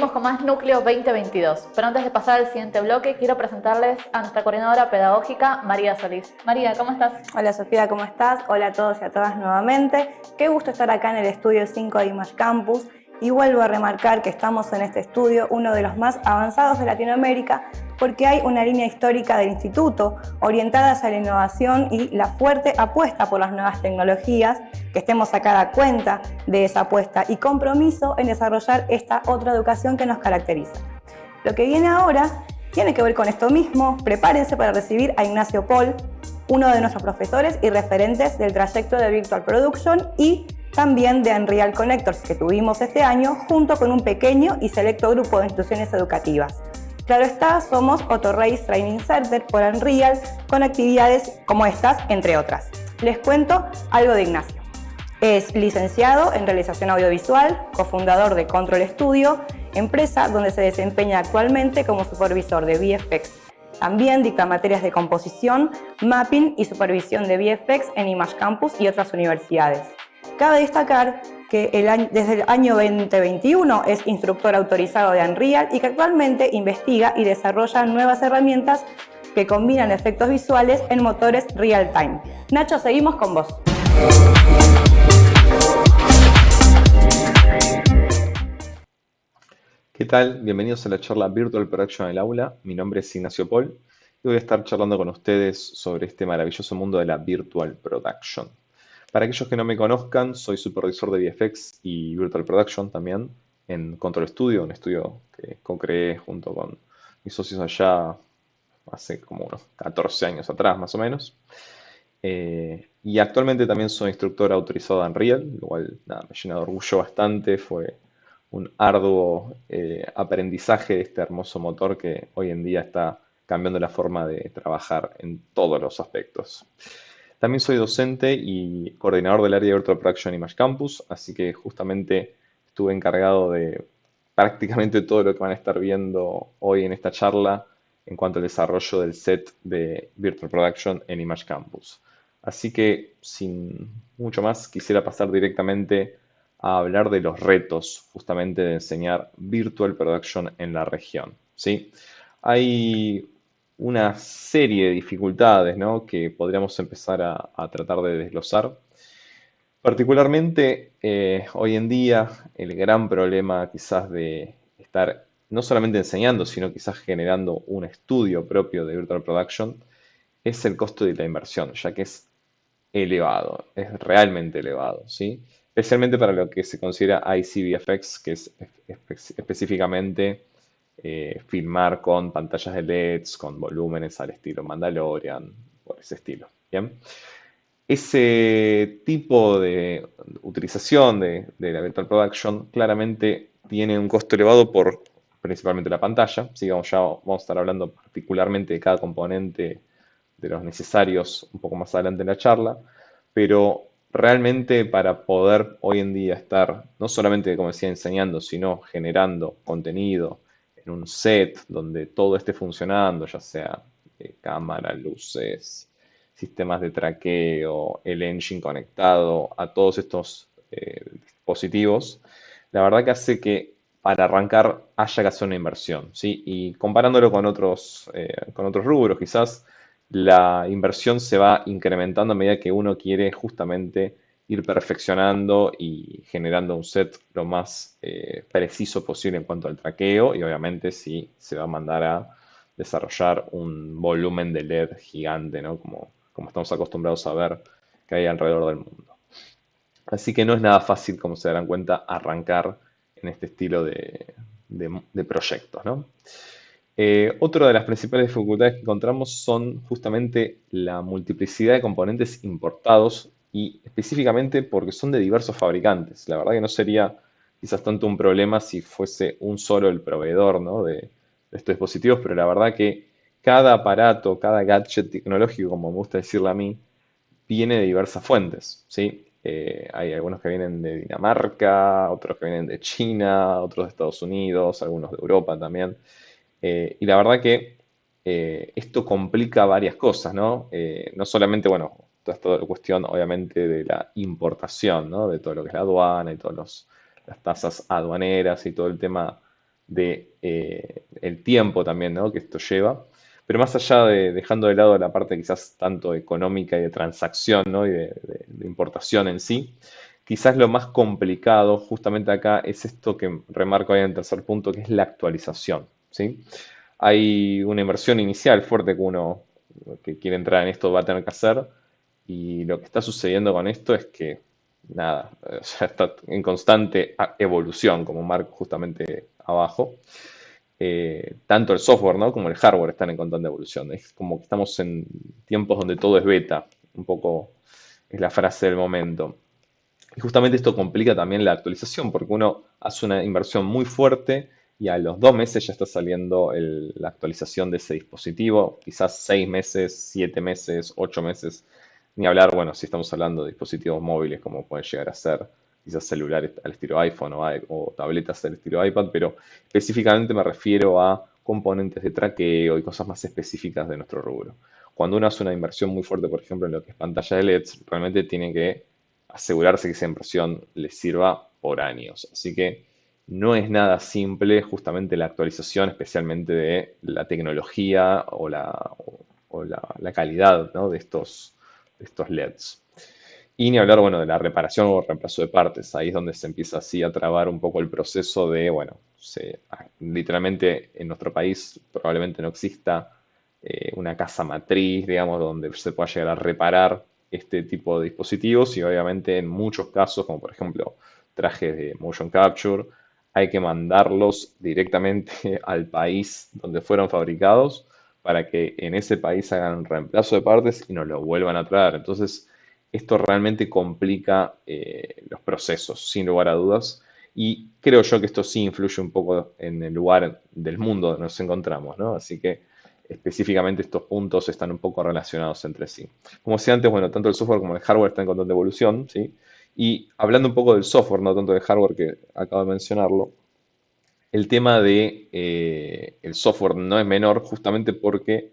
Seguimos con más Núcleo 2022, pero antes de pasar al siguiente bloque, quiero presentarles a nuestra coordinadora pedagógica, María Solís. María, ¿cómo estás? Hola Sofía, ¿cómo estás? Hola a todos y a todas nuevamente. Qué gusto estar acá en el estudio 5 de Image Campus y vuelvo a remarcar que estamos en este estudio, uno de los más avanzados de Latinoamérica, porque hay una línea histórica del instituto orientada hacia la innovación y la fuerte apuesta por las nuevas tecnologías, que estemos a cada cuenta de esa apuesta y compromiso en desarrollar esta otra educación que nos caracteriza. Lo que viene ahora tiene que ver con esto mismo. Prepárense para recibir a Ignacio Paul, uno de nuestros profesores y referentes del trayecto de Virtual Production y también de Unreal Connectors que tuvimos este año junto con un pequeño y selecto grupo de instituciones educativas. Claro está, somos Otto Reis Training Center por Unreal con actividades como estas, entre otras. Les cuento algo de Ignacio. Es licenciado en realización audiovisual, cofundador de Control Studio, empresa donde se desempeña actualmente como supervisor de VFX. También dicta materias de composición, mapping y supervisión de VFX en Image Campus y otras universidades. Cabe destacar que desde el año 2021 es instructor autorizado de Unreal y que actualmente investiga y desarrolla nuevas herramientas que combinan efectos visuales en motores real-time. Nacho, seguimos con vos. ¿Qué tal? Bienvenidos a la charla Virtual Production en el aula. Mi nombre es Ignacio Paul y voy a estar charlando con ustedes sobre este maravilloso mundo de la Virtual Production. Para aquellos que no me conozcan, soy supervisor de VFX y Virtual Production también en Control Studio, un estudio que co-creé junto con mis socios allá hace como unos 14 años atrás más o menos. Y actualmente también soy instructor autorizado de Unreal, lo cual nada, me llena de orgullo bastante. Fue un arduo aprendizaje de este hermoso motor que hoy en día está cambiando la forma de trabajar en todos los aspectos. También soy docente y coordinador del área de Virtual Production Image Campus, así que justamente estuve encargado de prácticamente todo lo que van a estar viendo hoy en esta charla en cuanto al desarrollo del set de Virtual Production en Image Campus. Así que, sin mucho más, quisiera pasar directamente a hablar de los retos justamente de enseñar Virtual Production en la región, ¿sí? Hay una serie de dificultades, ¿no?, que podríamos empezar a tratar de desglosar. Particularmente, hoy en día, el gran problema quizás de estar no solamente enseñando, sino quizás generando un estudio propio de Virtual Production, es el costo de la inversión, ya que es elevado, es realmente elevado, ¿sí? Especialmente para lo que se considera ICVFX, que es específicamente filmar con pantallas de LEDs, con volúmenes al estilo Mandalorian, por ese estilo, ¿bien? Ese tipo de utilización de la Virtual Production claramente tiene un costo elevado por principalmente la pantalla. ¿Sí? Vamos a estar hablando particularmente de cada componente de los necesarios un poco más adelante en la charla, pero realmente para poder hoy en día estar no solamente, como decía, enseñando, sino generando contenido en un set donde todo esté funcionando, ya sea cámara, luces, sistemas de traqueo, el engine conectado a todos estos dispositivos, la verdad que hace que para arrancar haya que hacer una inversión, ¿sí? Y comparándolo con otros rubros, quizás la inversión se va incrementando a medida que uno quiere justamente ir perfeccionando y generando un set lo más preciso posible en cuanto al traqueo y obviamente si se va a mandar a desarrollar un volumen de LED gigante, ¿no? Como estamos acostumbrados a ver que hay alrededor del mundo. Así que no es nada fácil, como se darán cuenta, arrancar en este estilo de proyectos, ¿no? Otra de las principales dificultades que encontramos son justamente la multiplicidad de componentes importados y específicamente porque son de diversos fabricantes. La verdad que no sería quizás tanto un problema si fuese un solo el proveedor, ¿no?, de estos dispositivos, pero la verdad que cada aparato, cada gadget tecnológico, como me gusta decirle a mí, viene de diversas fuentes, ¿sí? Hay algunos que vienen de Dinamarca, otros que vienen de China, otros de Estados Unidos, algunos de Europa también. Y la verdad que esto complica varias cosas, ¿no? No solamente, bueno, toda la cuestión obviamente de la importación, ¿no? De todo lo que es la aduana y todas las tasas aduaneras y todo el tema de el tiempo también, ¿no? que esto lleva. Pero más allá de dejando de lado la parte quizás tanto económica y de transacción, ¿no? y de importación en sí, quizás lo más complicado justamente acá es esto que remarco ahí en el tercer punto, que es la actualización, ¿sí? Hay una inversión inicial fuerte que uno que quiere entrar en esto va a tener que hacer, y lo que está sucediendo con esto es que, nada, o sea, está en constante evolución, como marco justamente abajo. Tanto el software, ¿no? como el hardware están en constante evolución. Es como que estamos en tiempos donde todo es beta, un poco es la frase del momento. Y justamente esto complica también la actualización, porque uno hace una inversión muy fuerte y a los 2 meses ya está saliendo la actualización de ese dispositivo, quizás 6 meses, 7 meses, 8 meses, ni hablar, bueno, si estamos hablando de dispositivos móviles, como pueden llegar a ser quizás celulares al estilo iPhone o tabletas al estilo iPad, pero específicamente me refiero a componentes de traqueo y cosas más específicas de nuestro rubro. Cuando uno hace una inversión muy fuerte, por ejemplo, en lo que es pantalla de LEDs, realmente tiene que asegurarse que esa impresión les sirva por años. Así que no es nada simple justamente la actualización, especialmente de la tecnología o la calidad, ¿no? de estos LEDs. Y ni hablar, bueno, de la reparación o reemplazo de partes. Ahí es donde se empieza así a trabar un poco el proceso de, bueno, literalmente en nuestro país probablemente no exista una casa matriz, digamos, donde se pueda llegar a reparar este tipo de dispositivos, y obviamente en muchos casos, como por ejemplo trajes de motion capture, hay que mandarlos directamente al país donde fueron fabricados para que en ese país hagan un reemplazo de partes y nos lo vuelvan a traer. Entonces, esto realmente complica los procesos, sin lugar a dudas. Y creo yo que esto sí influye un poco en el lugar del mundo donde nos encontramos, ¿no? Así que específicamente estos puntos están un poco relacionados entre sí. Como decía antes, bueno, tanto el software como el hardware están en constante evolución, ¿sí? Y hablando un poco del software, no tanto del hardware que acabo de mencionarlo, el tema de el software no es menor justamente porque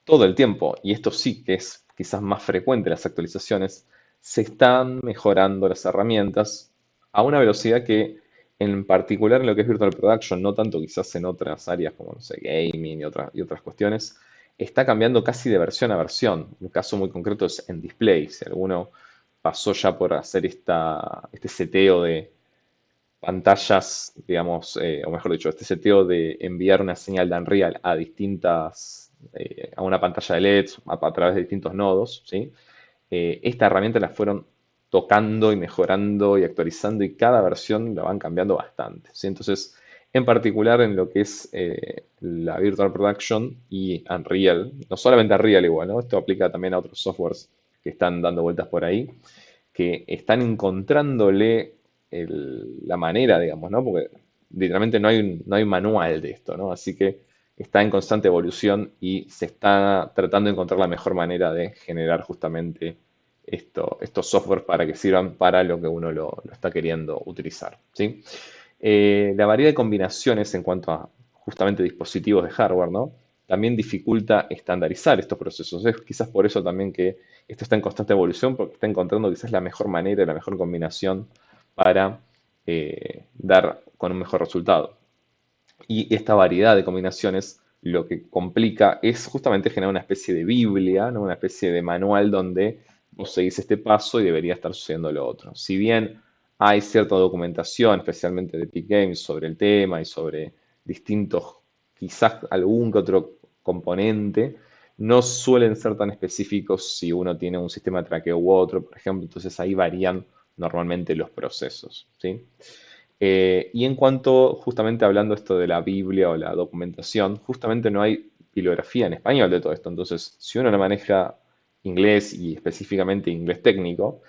todo el tiempo, y esto sí que es quizás más frecuente en las actualizaciones, se están mejorando las herramientas a una velocidad que en particular en lo que es Virtual Production, no tanto quizás en otras áreas como, no sé, gaming y otras cuestiones, está cambiando casi de versión a versión. Un caso muy concreto es en display. Si alguno pasó ya por hacer este seteo de pantallas, digamos, o mejor dicho, este seteo de enviar una señal de Unreal a una pantalla de LEDs a través de distintos nodos, ¿sí? Esta herramienta la fueron tocando y mejorando y actualizando, y cada versión la van cambiando bastante, ¿sí? Entonces, en particular en lo que es la Virtual Production y Unreal, no solamente Unreal igual, ¿no? Esto aplica también a otros softwares que están dando vueltas por ahí, que están encontrándole la manera, digamos, ¿no? Porque literalmente no hay manual de esto, ¿no? Así que está en constante evolución y se está tratando de encontrar la mejor manera de generar justamente estos softwares para que sirvan para lo que uno lo está queriendo utilizar, ¿sí? La variedad de combinaciones en cuanto a justamente dispositivos de hardware, ¿no? También dificulta estandarizar estos procesos. Es quizás por eso también que esto está en constante evolución, porque está encontrando quizás la mejor manera, la mejor combinación para dar con un mejor resultado. Y esta variedad de combinaciones lo que complica es justamente generar una especie de Biblia, ¿no? Una especie de manual donde vos seguís este paso y debería estar sucediendo lo otro. Si bien hay cierta documentación, especialmente de Epic Games, sobre el tema y sobre distintos, quizás algún que otro componente, no suelen ser tan específicos si uno tiene un sistema de traqueo u otro, por ejemplo, entonces ahí varían normalmente los procesos, ¿sí? Y en cuanto, justamente hablando esto de la Biblia o la documentación, justamente no hay bibliografía en español de todo esto. Entonces, si uno no maneja inglés y específicamente inglés técnico,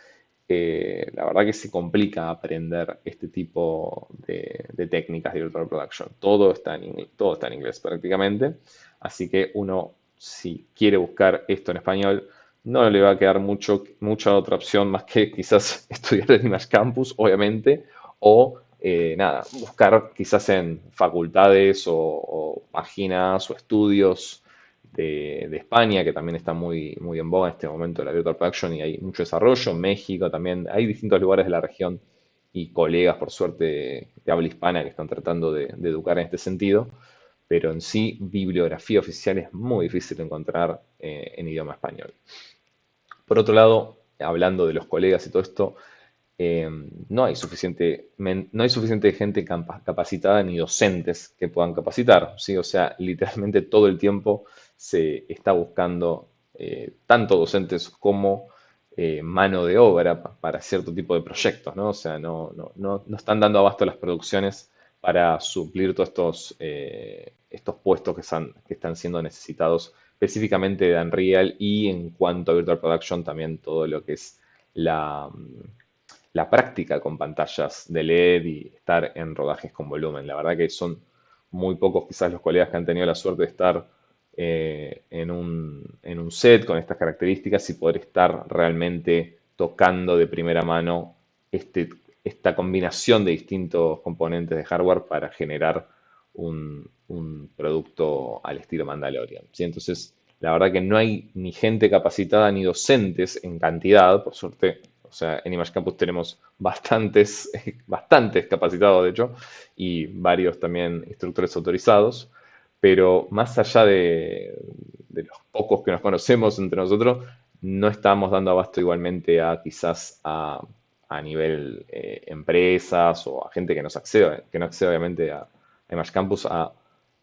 la verdad que se complica aprender este tipo de técnicas de virtual production. Todo está en inglés prácticamente. Así que uno, si quiere buscar esto en español, no le va a quedar mucha otra opción más que quizás estudiar en Image Campus, obviamente, o nada, buscar quizás en facultades o páginas o estudios de España, que también está muy, muy en boga en este momento la Virtual Production y hay mucho desarrollo. En México también hay distintos lugares de la región y colegas, por suerte, de habla hispana que están tratando de educar en este sentido, pero en sí, bibliografía oficial es muy difícil de encontrar en idioma español. Por otro lado, hablando de los colegas y todo esto, no hay suficiente gente capacitada ni docentes que puedan capacitar, ¿sí? O sea, literalmente todo el tiempo se está buscando tanto docentes como mano de obra para cierto tipo de proyectos, ¿no? O sea, no están dando abasto a las producciones para suplir todos estos puestos que están siendo necesitados específicamente de Unreal y en cuanto a Virtual Production también todo lo que es la práctica con pantallas de LED y estar en rodajes con volumen. La verdad que son muy pocos quizás los colegas que han tenido la suerte de estar en un set con estas características y poder estar realmente tocando de primera mano esta combinación de distintos componentes de hardware para generar un producto al estilo Mandalorian, ¿sí? Entonces, la verdad que no hay ni gente capacitada ni docentes en cantidad, por suerte. O sea, en Image Campus tenemos bastantes capacitados, de hecho, y varios también instructores autorizados, pero más allá de los pocos que nos conocemos entre nosotros, no estamos dando abasto igualmente a quizás a nivel empresas o a gente que no accede obviamente a Image Campus a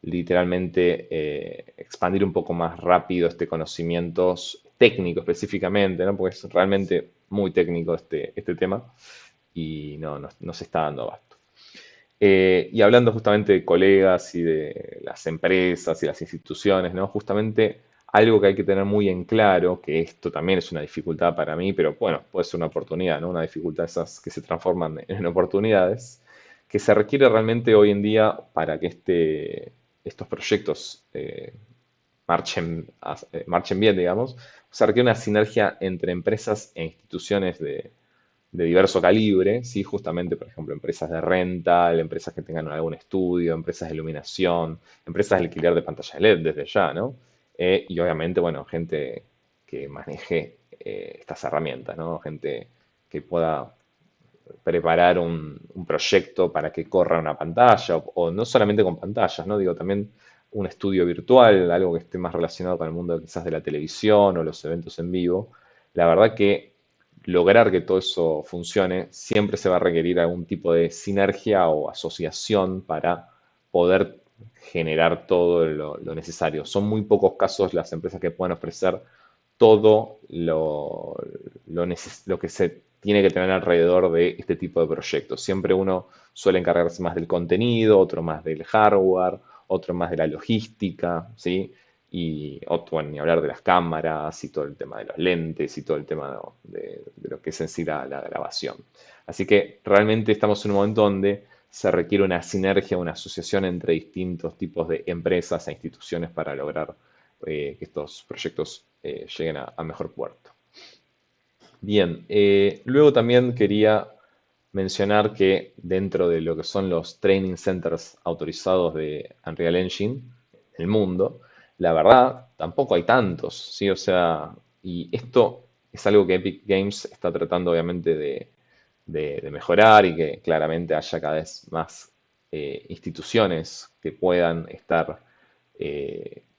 literalmente expandir un poco más rápido este conocimiento técnico específicamente, ¿no? Porque es realmente muy técnico este tema y no se está dando abasto. Y hablando justamente de colegas y de las empresas y las instituciones, ¿no? Justamente algo que hay que tener muy en claro, que esto también es una dificultad para mí, pero bueno, puede ser una oportunidad, ¿no? Una dificultad esas que se transforman en oportunidades, que se requiere realmente hoy en día para que estos proyectos marchen bien, digamos, se requiere una sinergia entre empresas e instituciones de diverso calibre, ¿sí? Justamente, por ejemplo, empresas de rental, empresas que tengan algún estudio, empresas de iluminación, empresas de alquiler de pantallas LED desde ya, ¿no? Y obviamente, bueno, gente que maneje estas herramientas, ¿no? Gente que pueda preparar un proyecto para que corra una pantalla, o no solamente con pantallas, ¿no? Digo, también un estudio virtual, algo que esté más relacionado con el mundo quizás de la televisión o los eventos en vivo. La verdad que lograr que todo eso funcione siempre se va a requerir algún tipo de sinergia o asociación para poder generar todo lo necesario. Son muy pocos casos las empresas que pueden ofrecer todo lo que se tiene que tener alrededor de este tipo de proyectos. Siempre uno suele encargarse más del contenido, otro más del hardware, otro más de la logística, ¿sí? Y otro, bueno, ni hablar de las cámaras y todo el tema de los lentes y todo el tema de lo que es en sí la grabación. Así que realmente estamos en un momento donde se requiere una sinergia, una asociación entre distintos tipos de empresas e instituciones para lograr que estos proyectos lleguen a mejor puerto. Bien, luego también quería mencionar que dentro de lo que son los training centers autorizados de Unreal Engine en el mundo, la verdad, tampoco hay tantos, ¿sí? O sea, y esto es algo que Epic Games está tratando obviamente de mejorar y que claramente haya cada vez más instituciones que puedan estar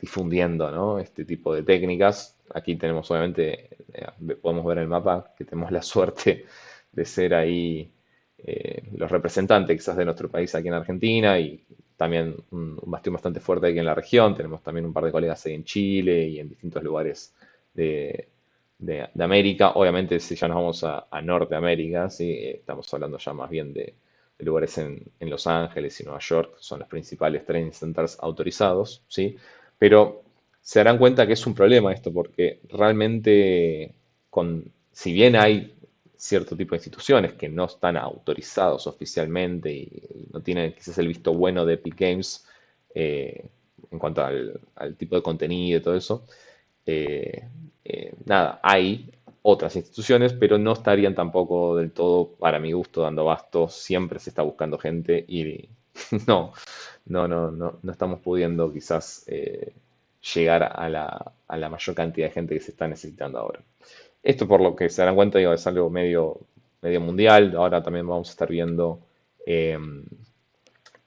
difundiendo, ¿no? Este tipo de técnicas. Aquí tenemos obviamente, podemos ver el mapa, que tenemos la suerte de ser ahí los representantes quizás de nuestro país aquí en Argentina y también un bastión bastante fuerte aquí en la región. Tenemos también un par de colegas ahí en Chile y en distintos lugares de América. Obviamente, si ya nos vamos a Norteamérica, ¿sí? Estamos hablando ya más bien de lugares en Los Ángeles y Nueva York, son los principales training centers autorizados, ¿sí? Pero se darán cuenta que es un problema esto, porque realmente, si bien hay cierto tipo de instituciones que no están autorizados oficialmente y no tienen quizás el visto bueno de Epic Games en cuanto al tipo de contenido y todo eso, eh, nada, hay otras instituciones, pero no estarían tampoco del todo, para mi gusto, dando abasto. Siempre se está buscando gente y no, no estamos pudiendo quizás llegar a la mayor cantidad de gente que se está necesitando ahora. Esto por lo que se darán cuenta, digo, es algo medio medio mundial. Ahora también vamos a estar viendo eh,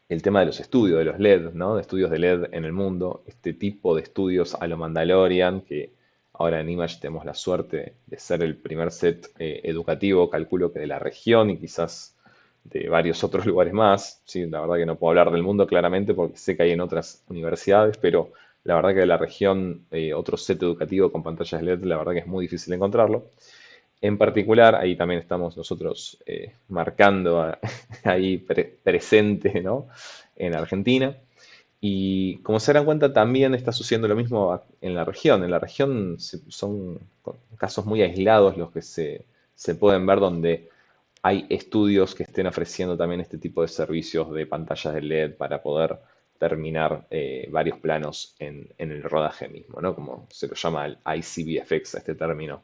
el tema de los estudios, de los LED, ¿no? De estudios de LED en el mundo. Este tipo de estudios a lo Mandalorian, que ahora en Image tenemos la suerte de ser el primer set educativo, calculo que de la región y quizás de varios otros lugares más. Sí, la verdad que no puedo hablar del mundo claramente porque sé que hay en otras universidades, pero la verdad que de la región otro set educativo con pantallas LED, la verdad que es muy difícil encontrarlo. En particular, ahí también estamos nosotros marcando ahí presente, ¿no? En Argentina. Y como se darán cuenta, también está sucediendo lo mismo en la región. En la región son casos muy aislados los que se pueden ver donde hay estudios que estén ofreciendo también este tipo de servicios de pantallas de LED para poder terminar varios planos en el rodaje mismo, ¿no? Como se lo llama el ICVFX, este término.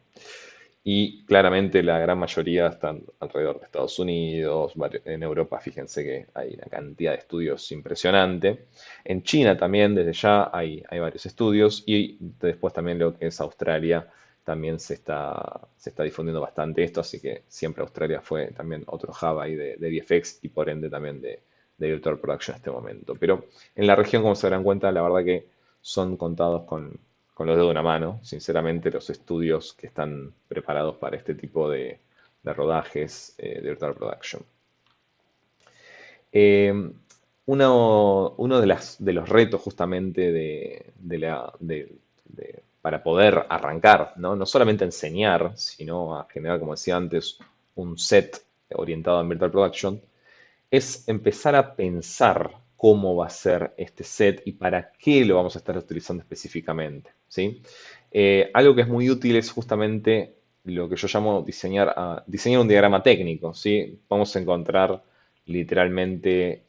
Y claramente la gran mayoría están alrededor de Estados Unidos, en Europa, fíjense que hay una cantidad de estudios impresionante. En China también, desde ya, hay varios estudios. Y después también lo que es Australia, también se está difundiendo bastante esto. Así que siempre Australia fue también otro hub ahí de VFX y por ende también de Virtual Production en este momento. Pero en la región, como se darán cuenta, la verdad que son contados con los dedos de una mano, sinceramente, los estudios que están preparados para este tipo de rodajes de virtual production. Eh, uno de los retos justamente para poder arrancar, ¿no? No solamente a enseñar, sino a generar, como decía antes, un set orientado en virtual production, es empezar a pensar cómo va a ser este set y para qué lo vamos a estar utilizando específicamente, ¿sí? Algo que es muy útil es justamente lo que yo llamo diseñar un diagrama técnico, ¿sí? Vamos a encontrar literalmente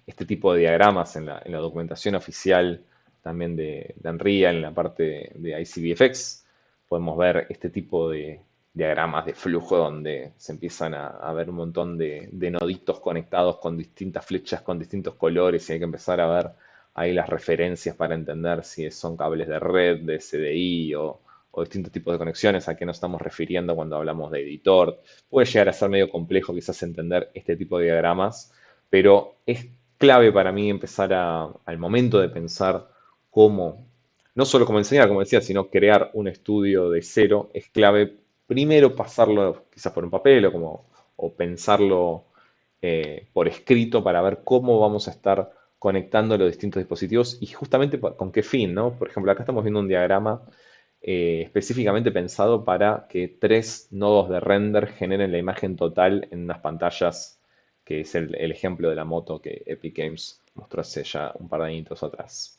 este tipo de diagramas en la documentación oficial también de Unreal, en la parte de ICVFX. Podemos ver este tipo de diagramas de flujo donde se empiezan a ver un montón de noditos conectados con distintas flechas, con distintos colores y hay que empezar a ver ahí las referencias para entender si son cables de red, de SDI o distintos tipos de conexiones, a qué nos estamos refiriendo cuando hablamos de editor. Puede llegar a ser medio complejo quizás entender este tipo de diagramas, pero es clave para mí empezar al momento de pensar cómo, no solo cómo enseñar, como decía, sino crear un estudio de cero, es clave primero pasarlo quizás por un papel o pensarlo por escrito para ver cómo vamos a estar conectando los distintos dispositivos y justamente con qué fin, ¿no? Por ejemplo, acá estamos viendo un diagrama específicamente pensado para que 3 nodos de render generen la imagen total en unas pantallas, que es el ejemplo de la moto que Epic Games mostró hace ya un par de añitos atrás.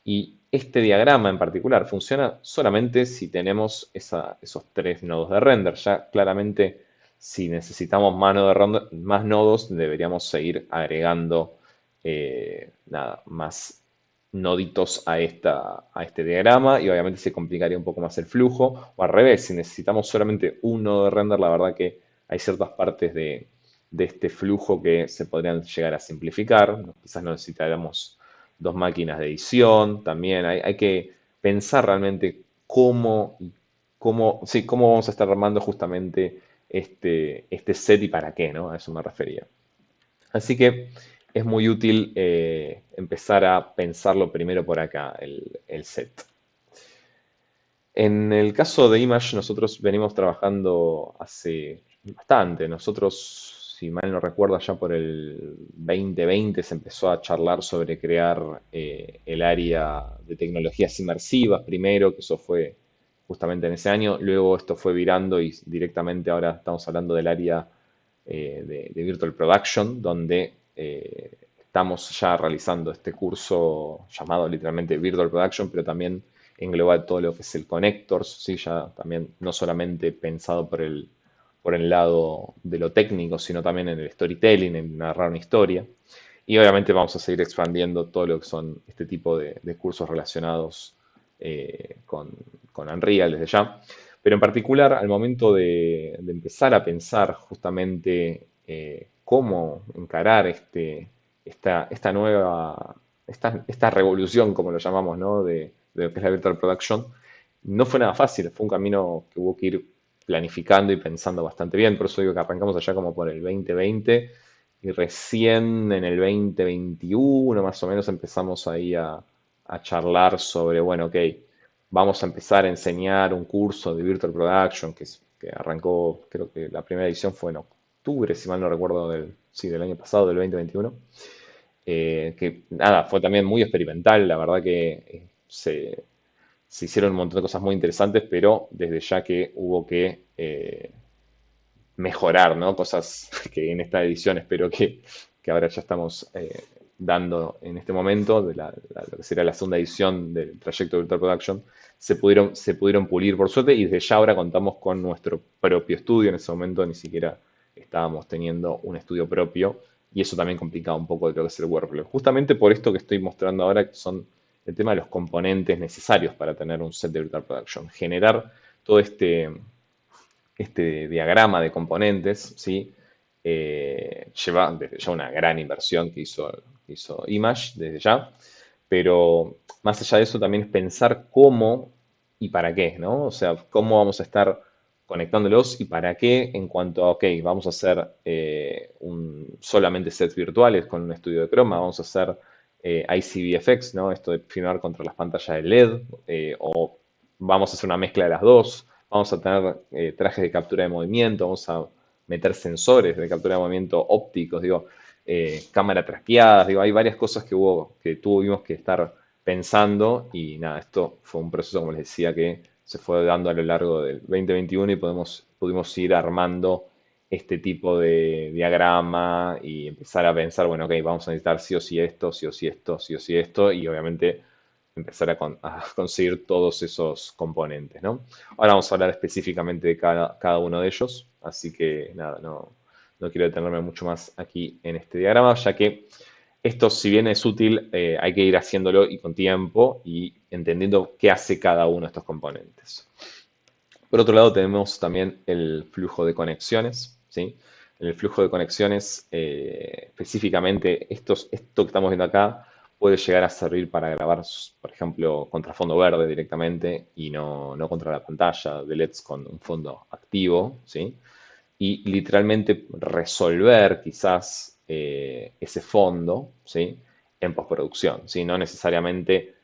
Y este diagrama en particular funciona solamente si tenemos esos 3 nodos de render. Ya claramente, si necesitamos más nodos, deberíamos seguir agregando más noditos a este diagrama y obviamente se complicaría un poco más el flujo. O al revés, si necesitamos solamente un nodo de render, la verdad que hay ciertas partes de este flujo que se podrían llegar a simplificar. Quizás no necesitaríamos 2 máquinas de edición, también hay que pensar realmente cómo vamos a estar armando justamente este set y para qué, ¿no? A eso me refería. Así que es muy útil empezar a pensarlo primero por acá, el set. En el caso de Image, nosotros venimos trabajando hace bastante. Nosotros, si mal no recuerdo, ya por el 2020 se empezó a charlar sobre crear el área de tecnologías inmersivas primero, que eso fue justamente en ese año. Luego esto fue virando y directamente ahora estamos hablando del área de Virtual Production, donde estamos ya realizando este curso llamado literalmente Virtual Production, pero también engloba todo lo que es el Connectors, ¿sí? Ya también no solamente pensado por el lado de lo técnico, sino también en el storytelling, en narrar una historia. Y obviamente vamos a seguir expandiendo todo lo que son este tipo de cursos relacionados con Unreal desde ya. Pero en particular, al momento de empezar a pensar justamente cómo encarar esta revolución, como lo llamamos, ¿no? de lo que es la Virtual Production, no fue nada fácil, fue un camino que hubo que ir planificando y pensando bastante bien. Por eso digo que arrancamos allá como por el 2020 y recién en el 2021 más o menos empezamos ahí a charlar sobre, bueno, ok, vamos a empezar a enseñar un curso de Virtual Production que arrancó, creo que la primera edición fue en octubre, si mal no recuerdo, sí, del año pasado, del 2021. Que nada, fue también muy experimental, la verdad que se hicieron un montón de cosas muy interesantes, pero desde ya que hubo que mejorar, ¿no? Cosas que en esta edición espero que ahora ya estamos dando en este momento, lo que será la segunda edición del trayecto de Virtual Production, se pudieron pulir por suerte y desde ya ahora contamos con nuestro propio estudio. En ese momento ni siquiera estábamos teniendo un estudio propio y eso también complicaba un poco de lo que es el workflow. Justamente por esto que estoy mostrando ahora, que son el tema de los componentes necesarios para tener un set de Virtual Production. Generar todo este diagrama de componentes, ¿sí? Lleva desde ya una gran inversión que hizo Image desde ya, pero más allá de eso también es pensar cómo y para qué, ¿no? O sea, cómo vamos a estar conectándolos y para qué en cuanto a, ok, vamos a hacer solamente sets virtuales con un estudio de croma, vamos a hacer ICVFX, ¿no? Esto de filmar contra las pantallas de LED, o vamos a hacer una mezcla de las dos, vamos a tener trajes de captura de movimiento, vamos a meter sensores de captura de movimiento ópticos, digo, cámara traqueadas, digo, hay varias cosas que tuvimos que estar pensando y nada, esto fue un proceso, como les decía, que se fue dando a lo largo del 2021 y pudimos ir armando este tipo de diagrama y empezar a pensar, bueno, ok, vamos a necesitar sí o sí esto, sí o sí esto, sí o sí esto, y obviamente empezar a conseguir todos esos componentes, ¿no? Ahora vamos a hablar específicamente de cada uno de ellos, así que nada, no quiero detenerme mucho más aquí en este diagrama, ya que esto, si bien es útil, hay que ir haciéndolo y con tiempo y entendiendo qué hace cada uno de estos componentes. Por otro lado, tenemos también el flujo de conexiones, ¿sí? En el flujo de conexiones, específicamente, esto que estamos viendo acá puede llegar a servir para grabar, por ejemplo, contra fondo verde directamente y no contra la pantalla de LEDs con un fondo activo, ¿sí? Y literalmente resolver quizás ese fondo, ¿sí? En postproducción, ¿sí? No necesariamente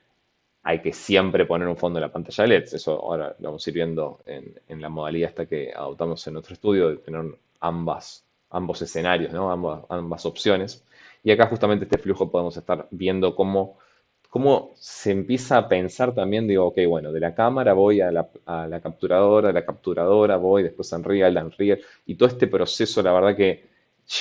hay que siempre poner un fondo en la pantalla de LEDs. Eso ahora lo vamos a ir viendo en la modalidad esta que adoptamos en nuestro estudio, de tener ambos escenarios, ¿no? Ambas opciones. Y acá justamente este flujo podemos estar viendo cómo se empieza a pensar también, digo, ok, bueno, de la cámara voy a la capturadora, de la capturadora voy después a Unreal, y todo este proceso, la verdad que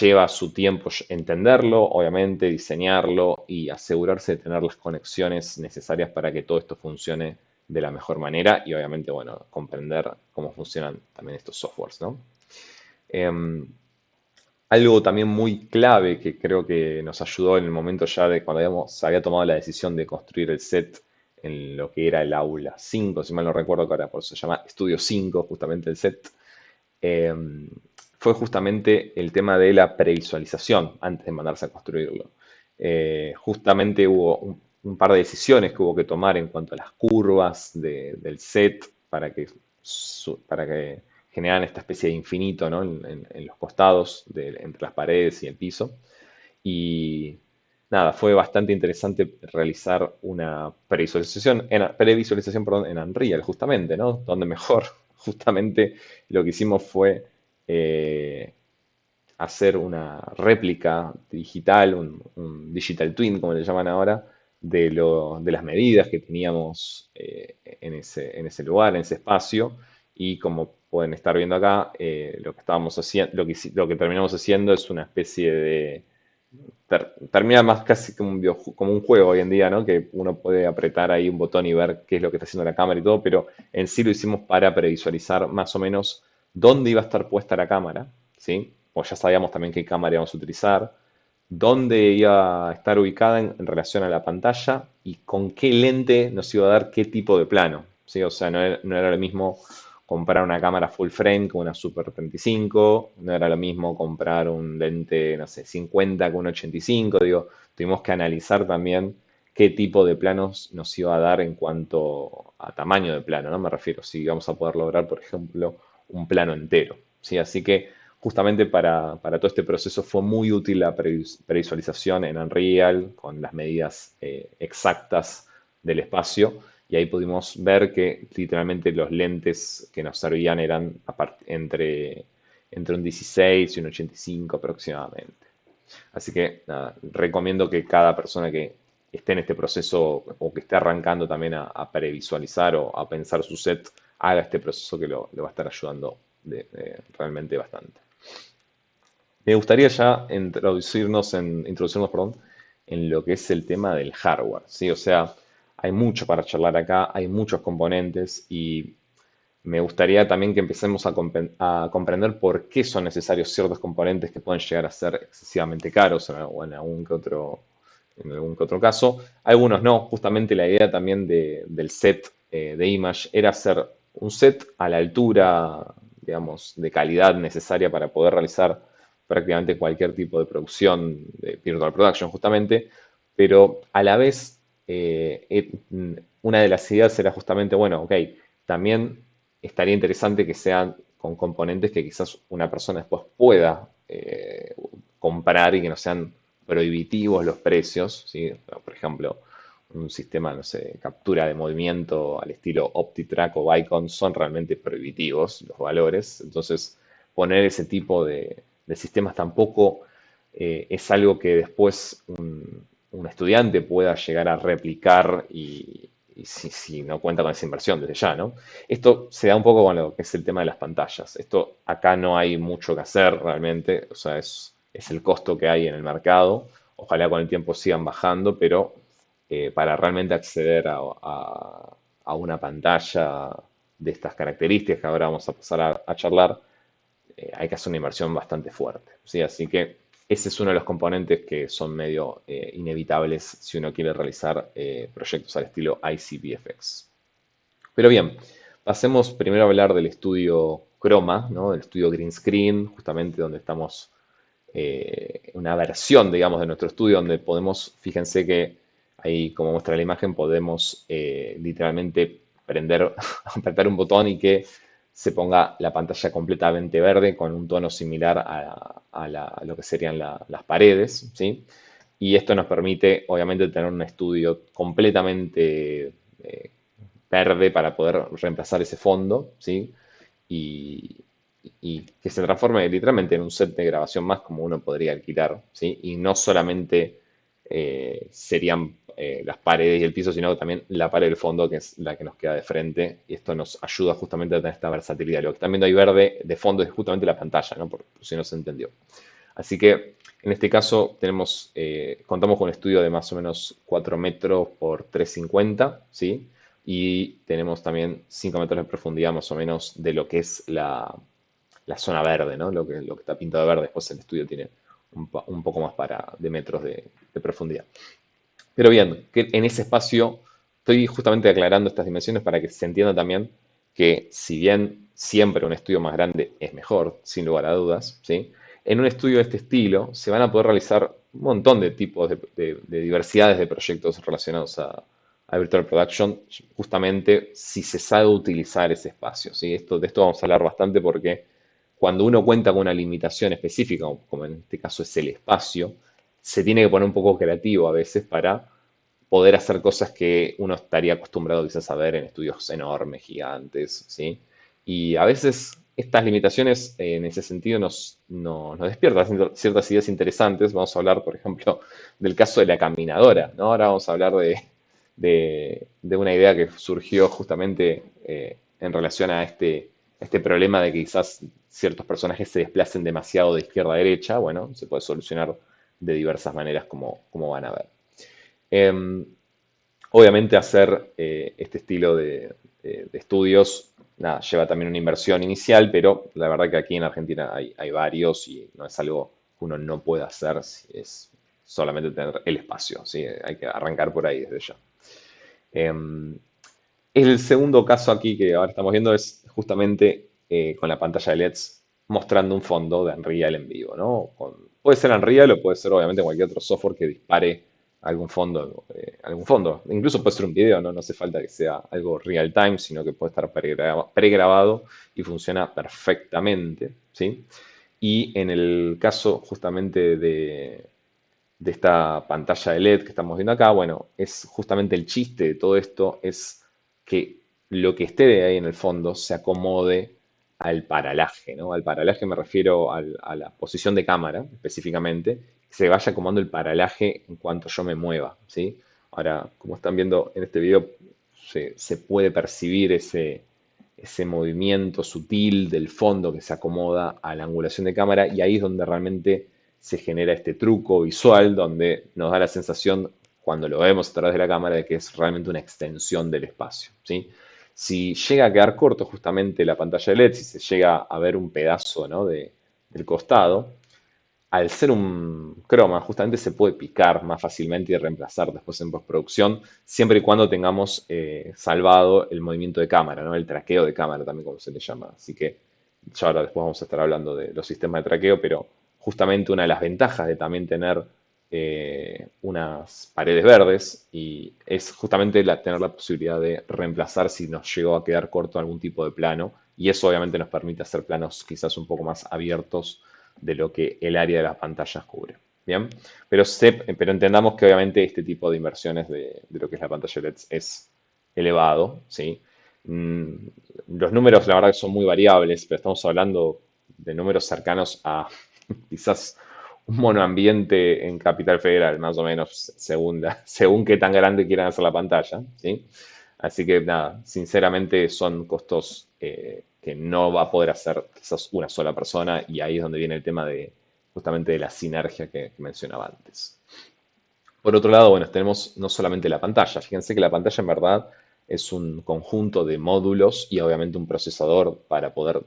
lleva su tiempo entenderlo, obviamente, diseñarlo y asegurarse de tener las conexiones necesarias para que todo esto funcione de la mejor manera y obviamente, bueno, comprender cómo funcionan también estos softwares, ¿no? Em, Algo también muy clave que creo que nos ayudó en el momento ya de cuando se había tomado la decisión de construir el set en lo que era el aula 5, si mal no recuerdo, que ahora por eso se llama Estudio 5, justamente el set, eh, fue justamente el tema de la previsualización antes de mandarse a construirlo. Justamente hubo un par de decisiones que hubo que tomar en cuanto a las curvas del set para que generaran esta especie de infinito, ¿no? en los costados, entre las paredes y el piso. Y nada, fue bastante interesante realizar una previsualización, perdón, en Unreal, justamente, ¿no? Donde mejor, justamente lo que hicimos fue eh, hacer una réplica digital, un digital twin, como le llaman ahora, de las medidas que teníamos en ese lugar, en ese espacio. Y como pueden estar viendo acá, lo que estábamos haciendo, lo que terminamos haciendo es una especie de termina más casi como un juego hoy en día, ¿no? Que uno puede apretar ahí un botón y ver qué es lo que está haciendo la cámara y todo, pero en sí lo hicimos para previsualizar más o menos dónde iba a estar puesta la cámara, ¿sí? O ya sabíamos también qué cámara íbamos a utilizar, dónde iba a estar ubicada en relación a la pantalla y con qué lente nos iba a dar qué tipo de plano, ¿sí? O sea, no era lo mismo comprar una cámara full frame con una Super 35, no era lo mismo comprar un lente, no sé, 50 con un 85, digo, tuvimos que analizar también qué tipo de planos nos iba a dar en cuanto a tamaño de plano, ¿no? Me refiero, si vamos a poder lograr, por ejemplo, un plano entero, ¿sí? Así que justamente para todo este proceso fue muy útil la previsualización en Unreal con las medidas exactas del espacio y ahí pudimos ver que literalmente los lentes que nos servían eran entre un 16 y un 85 aproximadamente. Así que nada, recomiendo que cada persona que esté en este proceso o que esté arrancando también a previsualizar o a pensar su set, haga este proceso que lo va a estar ayudando realmente bastante. Me gustaría ya introducirnos, perdón, en lo que es el tema del hardware, ¿sí? O sea, hay mucho para charlar acá, hay muchos componentes y me gustaría también que empecemos a comprender por qué son necesarios ciertos componentes que pueden llegar a ser excesivamente caros o en algún que otro caso. Algunos no. Justamente la idea también del set de Image era hacer un set a la altura, digamos, de calidad necesaria para poder realizar prácticamente cualquier tipo de producción de virtual production, justamente, pero a la vez una de las ideas era justamente, bueno, ok, también estaría interesante que sean con componentes que quizás una persona después pueda comprar y que no sean prohibitivos los precios, ¿sí? Por ejemplo, un sistema, no sé, captura de movimiento al estilo OptiTrack o Vicon son realmente prohibitivos los valores, entonces poner ese tipo de sistemas tampoco es algo que después un estudiante pueda llegar a replicar y si no cuenta con esa inversión desde ya, ¿no? Esto se da un poco con lo que es el tema de las pantallas. Esto acá no hay mucho que hacer realmente, o sea, es el costo que hay en el mercado. Ojalá con el tiempo sigan bajando, pero para realmente acceder a una pantalla de estas características que ahora vamos a pasar a charlar, hay que hacer una inversión bastante fuerte, ¿sí? Así que ese es uno de los componentes que son medio inevitables si uno quiere realizar proyectos al estilo ICVFX. Pero bien, pasemos primero a hablar del estudio Chroma, ¿no? Del estudio Green Screen, justamente donde estamos una versión, digamos, de nuestro estudio donde podemos, fíjense que ahí, como muestra la imagen, podemos literalmente apretar un botón y que se ponga la pantalla completamente verde con un tono similar a lo que serían las paredes, ¿sí? Y esto nos permite, obviamente, tener un estudio completamente verde para poder reemplazar ese fondo, ¿sí? Y, y que se transforme literalmente en un set de grabación más como uno podría alquilar, ¿sí? Y no solamente serían las paredes y el piso, sino también la pared del fondo, que es la que nos queda de frente. Y esto nos ayuda justamente a tener esta versatilidad. Lo que están viendo ahí verde de fondo es justamente la pantalla, ¿no? Por si no se entendió. Así que en este caso contamos con un estudio de más o menos 4 metros por 3,50, ¿sí? Y tenemos también 5 metros de profundidad más o menos de lo que es la zona verde, ¿no? Lo que está pintado de verde. Después el estudio tiene un poco más de metros de profundidad. Pero bien, que en ese espacio estoy justamente aclarando estas dimensiones para que se entienda también que si bien siempre un estudio más grande es mejor, sin lugar a dudas, ¿sí? En un estudio de este estilo se van a poder realizar un montón de tipos de diversidades de proyectos relacionados a Virtual Production, justamente si se sabe utilizar ese espacio, ¿sí? De esto vamos a hablar bastante porque cuando uno cuenta con una limitación específica, como en este caso es el espacio, se tiene que poner un poco creativo a veces para poder hacer cosas que uno estaría acostumbrado quizás a ver en estudios enormes, gigantes, ¿sí? Y a veces estas limitaciones en ese sentido nos despiertan ciertas ideas interesantes. Vamos a hablar, por ejemplo, del caso de la caminadora, ¿no? Ahora vamos a hablar de una idea que surgió justamente en relación a este problema de que quizás ciertos personajes se desplacen demasiado de izquierda a derecha. Bueno, se puede solucionar de diversas maneras como van a ver. Obviamente hacer este estilo de estudios nada, lleva también una inversión inicial, pero la verdad que aquí en Argentina hay varios y no es algo que uno no pueda hacer, si es solamente tener el espacio, ¿sí? Hay que arrancar por ahí desde ya. El segundo caso aquí que ahora estamos viendo es justamente con la pantalla de LEDs mostrando un fondo de Unreal en vivo, ¿no? Puede ser Unreal o puede ser obviamente cualquier otro software que dispare algún fondo. Incluso puede ser un video, ¿no? No hace falta que sea algo real time, sino que puede estar pregrabado y funciona perfectamente, ¿sí? Y en el caso justamente de esta pantalla de LED que estamos viendo acá, bueno, es justamente el chiste de todo esto, es que lo que esté de ahí en el fondo se acomode al paralaje, ¿no? Al paralaje me refiero a la posición de cámara específicamente, que se vaya acomodando el paralaje en cuanto yo me mueva, ¿sí? Ahora, como están viendo en este video, se puede percibir ese movimiento sutil del fondo que se acomoda a la angulación de cámara y ahí es donde realmente se genera este truco visual donde nos da la sensación, cuando lo vemos a través de la cámara, de que es realmente una extensión del espacio, ¿sí? Si llega a quedar corto justamente la pantalla de LED, si se llega a ver un pedazo, ¿no? del costado, al ser un croma, justamente se puede picar más fácilmente y reemplazar después en postproducción, siempre y cuando tengamos salvado el movimiento de cámara, ¿no? El traqueo de cámara también como se le llama. Así que ya ahora después vamos a estar hablando de los sistemas de traqueo, pero justamente una de las ventajas de también tener unas paredes verdes y es justamente tener la posibilidad de reemplazar si nos llegó a quedar corto algún tipo de plano y eso obviamente nos permite hacer planos quizás un poco más abiertos de lo que el área de las pantallas cubre. Bien, pero entendamos que obviamente este tipo de inversiones de lo que es la pantalla LED es elevado, ¿sí? Mm, los números la verdad que son muy variables, pero estamos hablando de números cercanos a quizás un monoambiente en Capital Federal, más o menos, según qué tan grande quieran hacer la pantalla, ¿sí? Así que nada, sinceramente son costos que no va a poder hacer quizás una sola persona y ahí es donde viene el tema de justamente de la sinergia que mencionaba antes. Por otro lado, bueno, tenemos no solamente la pantalla, fíjense que la pantalla en verdad es un conjunto de módulos y obviamente un procesador para poder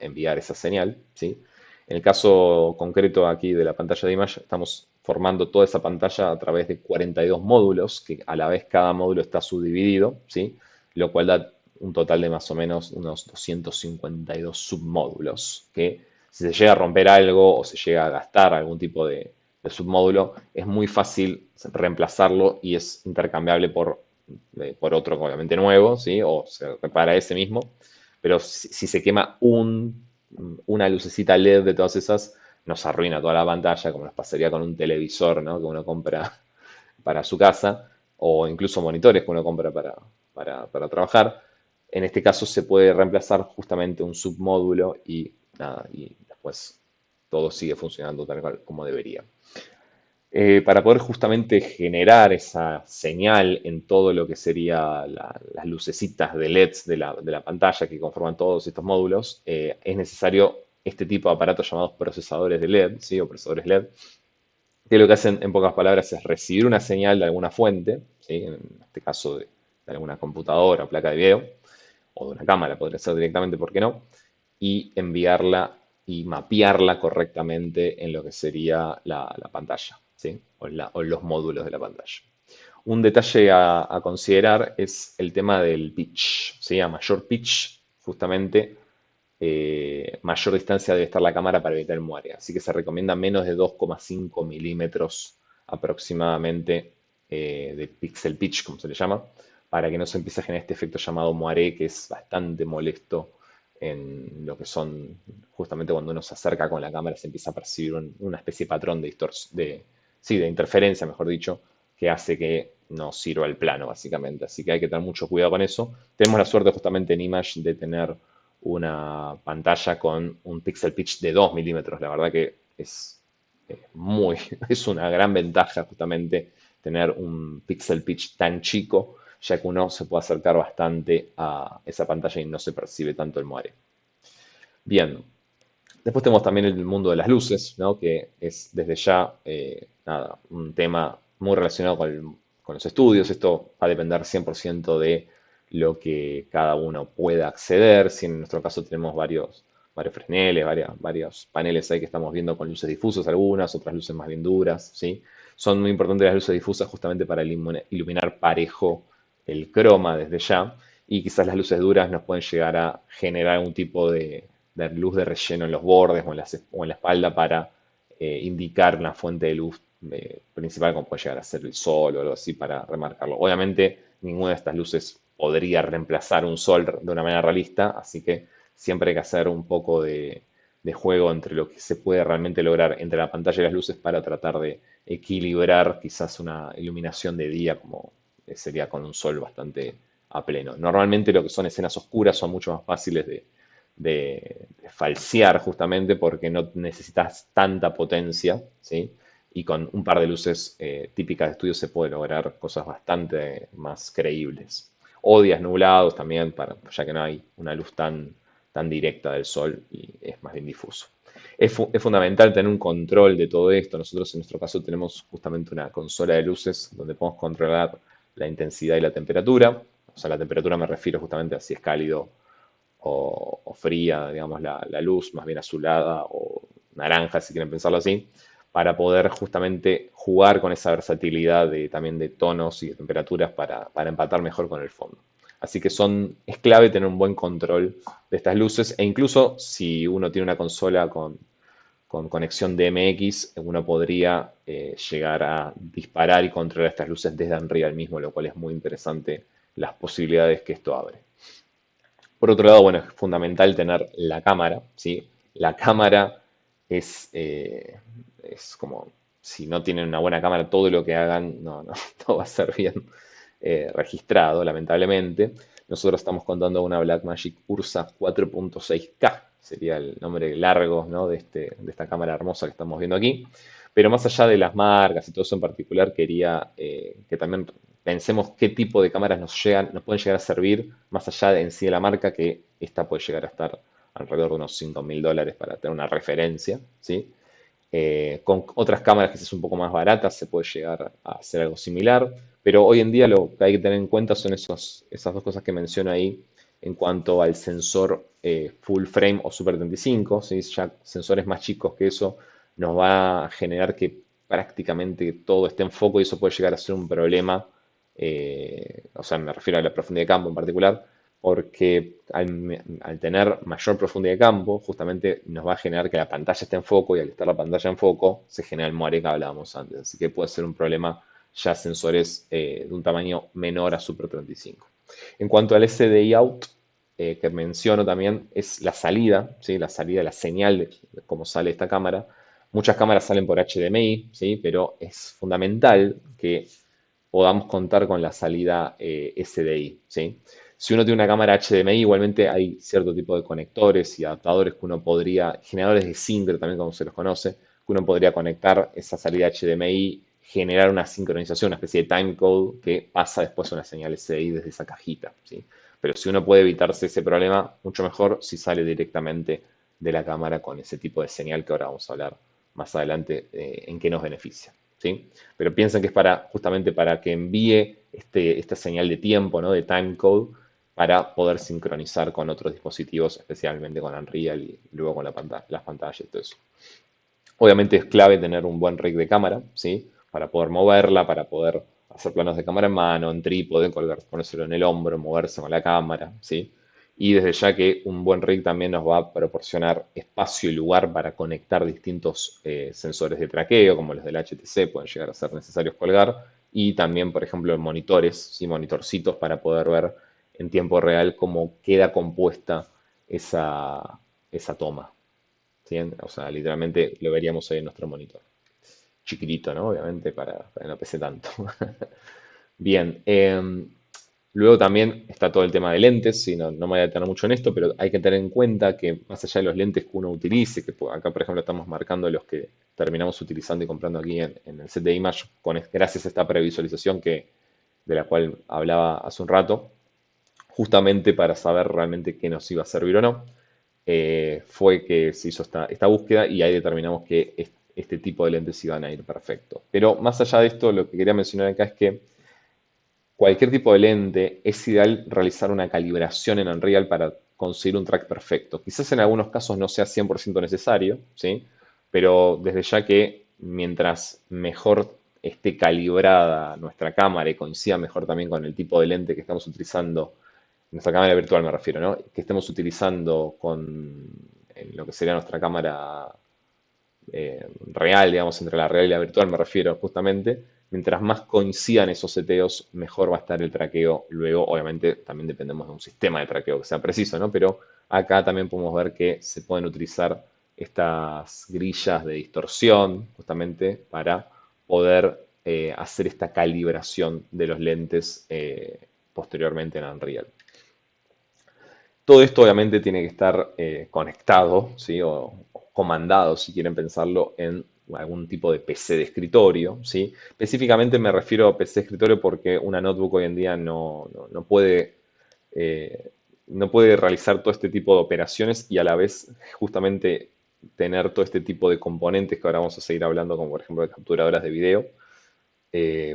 enviar esa señal, ¿sí? En el caso concreto aquí de la pantalla de Image, estamos formando toda esa pantalla a través de 42 módulos, que a la vez cada módulo está subdividido, ¿sí? Lo cual da un total de más o menos unos 252 submódulos, que si se llega a romper algo o se llega a gastar algún tipo de submódulo, es muy fácil reemplazarlo y es intercambiable por otro obviamente nuevo, ¿sí? O se repara ese mismo, pero si se quema una lucecita LED de todas esas, nos arruina toda la pantalla, como nos pasaría con un televisor, ¿no? Que uno compra para su casa, o incluso monitores que uno compra para trabajar. En este caso se puede reemplazar justamente un submódulo y nada, y después todo sigue funcionando tal cual como debería. Para poder justamente generar esa señal en todo lo que sería las lucecitas de LEDs de la pantalla que conforman todos estos módulos, es necesario este tipo de aparatos llamados procesadores de LED, ¿sí? O procesadores LED, que lo que hacen en pocas palabras es recibir una señal de alguna fuente, ¿sí? En este caso de alguna computadora o placa de video, o de una cámara, podría ser directamente, ¿por qué no? Y enviarla y mapearla correctamente en lo que sería la pantalla, ¿sí? O los módulos de la pantalla. Un detalle a considerar es el tema del pitch, ¿sí? A mayor pitch, justamente, mayor distancia debe estar la cámara para evitar el muare. Así que se recomienda menos de 2,5 milímetros aproximadamente de pixel pitch, como se le llama, para que no se empiece a generar este efecto llamado moiré, que es bastante molesto en lo que son, justamente cuando uno se acerca con la cámara, se empieza a percibir una especie de patrón sí, de interferencia, mejor dicho, que hace que no sirva el plano, básicamente. Así que hay que tener mucho cuidado con eso. Tenemos la suerte justamente en Image de tener una pantalla con un pixel pitch de 2 milímetros. La verdad que es es una gran ventaja justamente tener un pixel pitch tan chico, ya que uno se puede acercar bastante a esa pantalla y no se percibe tanto el muare. Bien, después tenemos también el mundo de las luces, ¿no? Que es desde ya nada, un tema muy relacionado con los estudios. Esto va a depender 100% de lo que cada uno pueda acceder. Si en nuestro caso tenemos varios freneles, varios paneles ahí que estamos viendo con luces difusas algunas, otras luces más bien duras, ¿sí? Son muy importantes las luces difusas justamente para iluminar parejo el croma desde ya. Y quizás las luces duras nos pueden llegar a generar algún tipo de luz de relleno en los bordes o en la espalda para indicar una fuente de luz principal, como puede llegar a ser el sol o algo así, para remarcarlo. Obviamente, ninguna de estas luces podría reemplazar un sol de una manera realista, así que siempre hay que hacer un poco de juego entre lo que se puede realmente lograr entre la pantalla y las luces para tratar de equilibrar quizás una iluminación de día como sería con un sol bastante a pleno. Normalmente lo que son escenas oscuras son mucho más fáciles de falsear justamente porque no necesitas tanta potencia, ¿sí? Y con un par de luces típicas de estudio se puede lograr cosas bastante más creíbles. O días nublados también, ya que no hay una luz tan directa del sol y es más bien difuso. Es fundamental tener un control de todo esto. Nosotros en nuestro caso tenemos justamente una consola de luces donde podemos controlar la intensidad y la temperatura. O sea, la temperatura me refiero justamente a si es cálido o fría, digamos, la luz, más bien azulada o naranja, si quieren pensarlo así, para poder justamente jugar con esa versatilidad también de tonos y de temperaturas para empatar mejor con el fondo. Así que es clave tener un buen control de estas luces e incluso si uno tiene una consola con conexión DMX, uno podría llegar a disparar y controlar estas luces desde Unreal mismo, lo cual es muy interesante las posibilidades que esto abre. Por otro lado, bueno, es fundamental tener la cámara, ¿sí? La cámara es como, si no tienen una buena cámara, todo lo que hagan no va a ser bien registrado, lamentablemente. Nosotros estamos contando una Blackmagic Ursa 4.6K, sería el nombre largo, ¿no? de esta cámara hermosa que estamos viendo aquí. Pero más allá de las marcas y todo eso en particular, quería que también pensemos qué tipo de cámaras nos pueden llegar a servir, más allá en sí de la marca, que esta puede llegar a estar alrededor de unos $5.000 para tener una referencia, ¿sí? Con otras cámaras que es un poco más baratas se puede llegar a hacer algo similar, pero hoy en día lo que hay que tener en cuenta son esas dos cosas que menciono ahí en cuanto al sensor full frame o Super 35, ¿sí? Ya sensores más chicos que eso nos va a generar que prácticamente todo esté en foco y eso puede llegar a ser un problema, o sea, me refiero a la profundidad de campo en particular, porque al tener mayor profundidad de campo, justamente nos va a generar que la pantalla esté en foco y al estar la pantalla en foco se genera el muare que hablábamos antes. Así que puede ser un problema ya sensores de un tamaño menor a Super 35. En cuanto al SDI out, que menciono también, es la salida, ¿sí? La salida, la señal de cómo sale esta cámara. Muchas cámaras salen por HDMI, ¿sí? Pero es fundamental que podamos contar con la salida SDI, ¿sí? Si uno tiene una cámara HDMI, igualmente hay cierto tipo de conectores y adaptadores que uno podría, generadores de Zinder también como se los conoce, que uno podría conectar esa salida HDMI, generar una sincronización, una especie de timecode que pasa después a una señal SDI desde esa cajita, ¿sí? Pero si uno puede evitarse ese problema, mucho mejor si sale directamente de la cámara con ese tipo de señal que ahora vamos a hablar más adelante en qué nos beneficia, ¿sí? Pero piensen que es justamente para que envíe esta señal de tiempo, ¿no? De timecode, para poder sincronizar con otros dispositivos, especialmente con Unreal y luego con las pantallas y todo eso. Obviamente es clave tener un buen rig de cámara, ¿sí? Para poder moverla, para poder hacer planos de cámara en mano, en trípode, ponérselo en el hombro, moverse con la cámara, ¿sí? Y desde ya que un buen rig también nos va a proporcionar espacio y lugar para conectar distintos sensores de traqueo, como los del HTC, pueden llegar a ser necesarios colgar, y también, por ejemplo, monitores, ¿sí? Monitorcitos para poder ver en tiempo real cómo queda compuesta esa toma, ¿sí? O sea, literalmente lo veríamos ahí en nuestro monitor. Chiquitito, ¿no? Obviamente, para que no pese tanto. Bien, luego también está todo el tema de lentes, sí, no me voy a detener mucho en esto, pero hay que tener en cuenta que más allá de los lentes que uno utilice, que acá por ejemplo estamos marcando los que terminamos utilizando y comprando aquí en el set de Image, gracias a esta previsualización de la cual hablaba hace un rato, justamente para saber realmente qué nos iba a servir o no, fue que se hizo esta búsqueda y ahí determinamos que este tipo de lentes iban a ir perfecto. Pero más allá de esto, lo que quería mencionar acá es que cualquier tipo de lente es ideal realizar una calibración en Unreal para conseguir un track perfecto. Quizás en algunos casos no sea 100% necesario, ¿sí? Pero desde ya que mientras mejor esté calibrada nuestra cámara y coincida mejor también con el tipo de lente que estamos utilizando, nuestra cámara virtual me refiero, ¿no? Que estemos utilizando en lo que sería nuestra cámara real, digamos, entre la real y la virtual, me refiero justamente. Mientras más coincidan esos seteos, mejor va a estar el traqueo. Luego, obviamente, también dependemos de un sistema de traqueo que sea preciso, ¿no? Pero acá también podemos ver que se pueden utilizar estas grillas de distorsión justamente para poder hacer esta calibración de los lentes posteriormente en Unreal. Todo esto obviamente tiene que estar conectado, ¿sí? O comandado, si quieren pensarlo, en algún tipo de PC de escritorio, ¿sí? Específicamente me refiero a PC de escritorio porque una notebook hoy en día no puede, no puede realizar todo este tipo de operaciones y a la vez justamente tener todo este tipo de componentes que ahora vamos a seguir hablando, como por ejemplo de capturadoras de video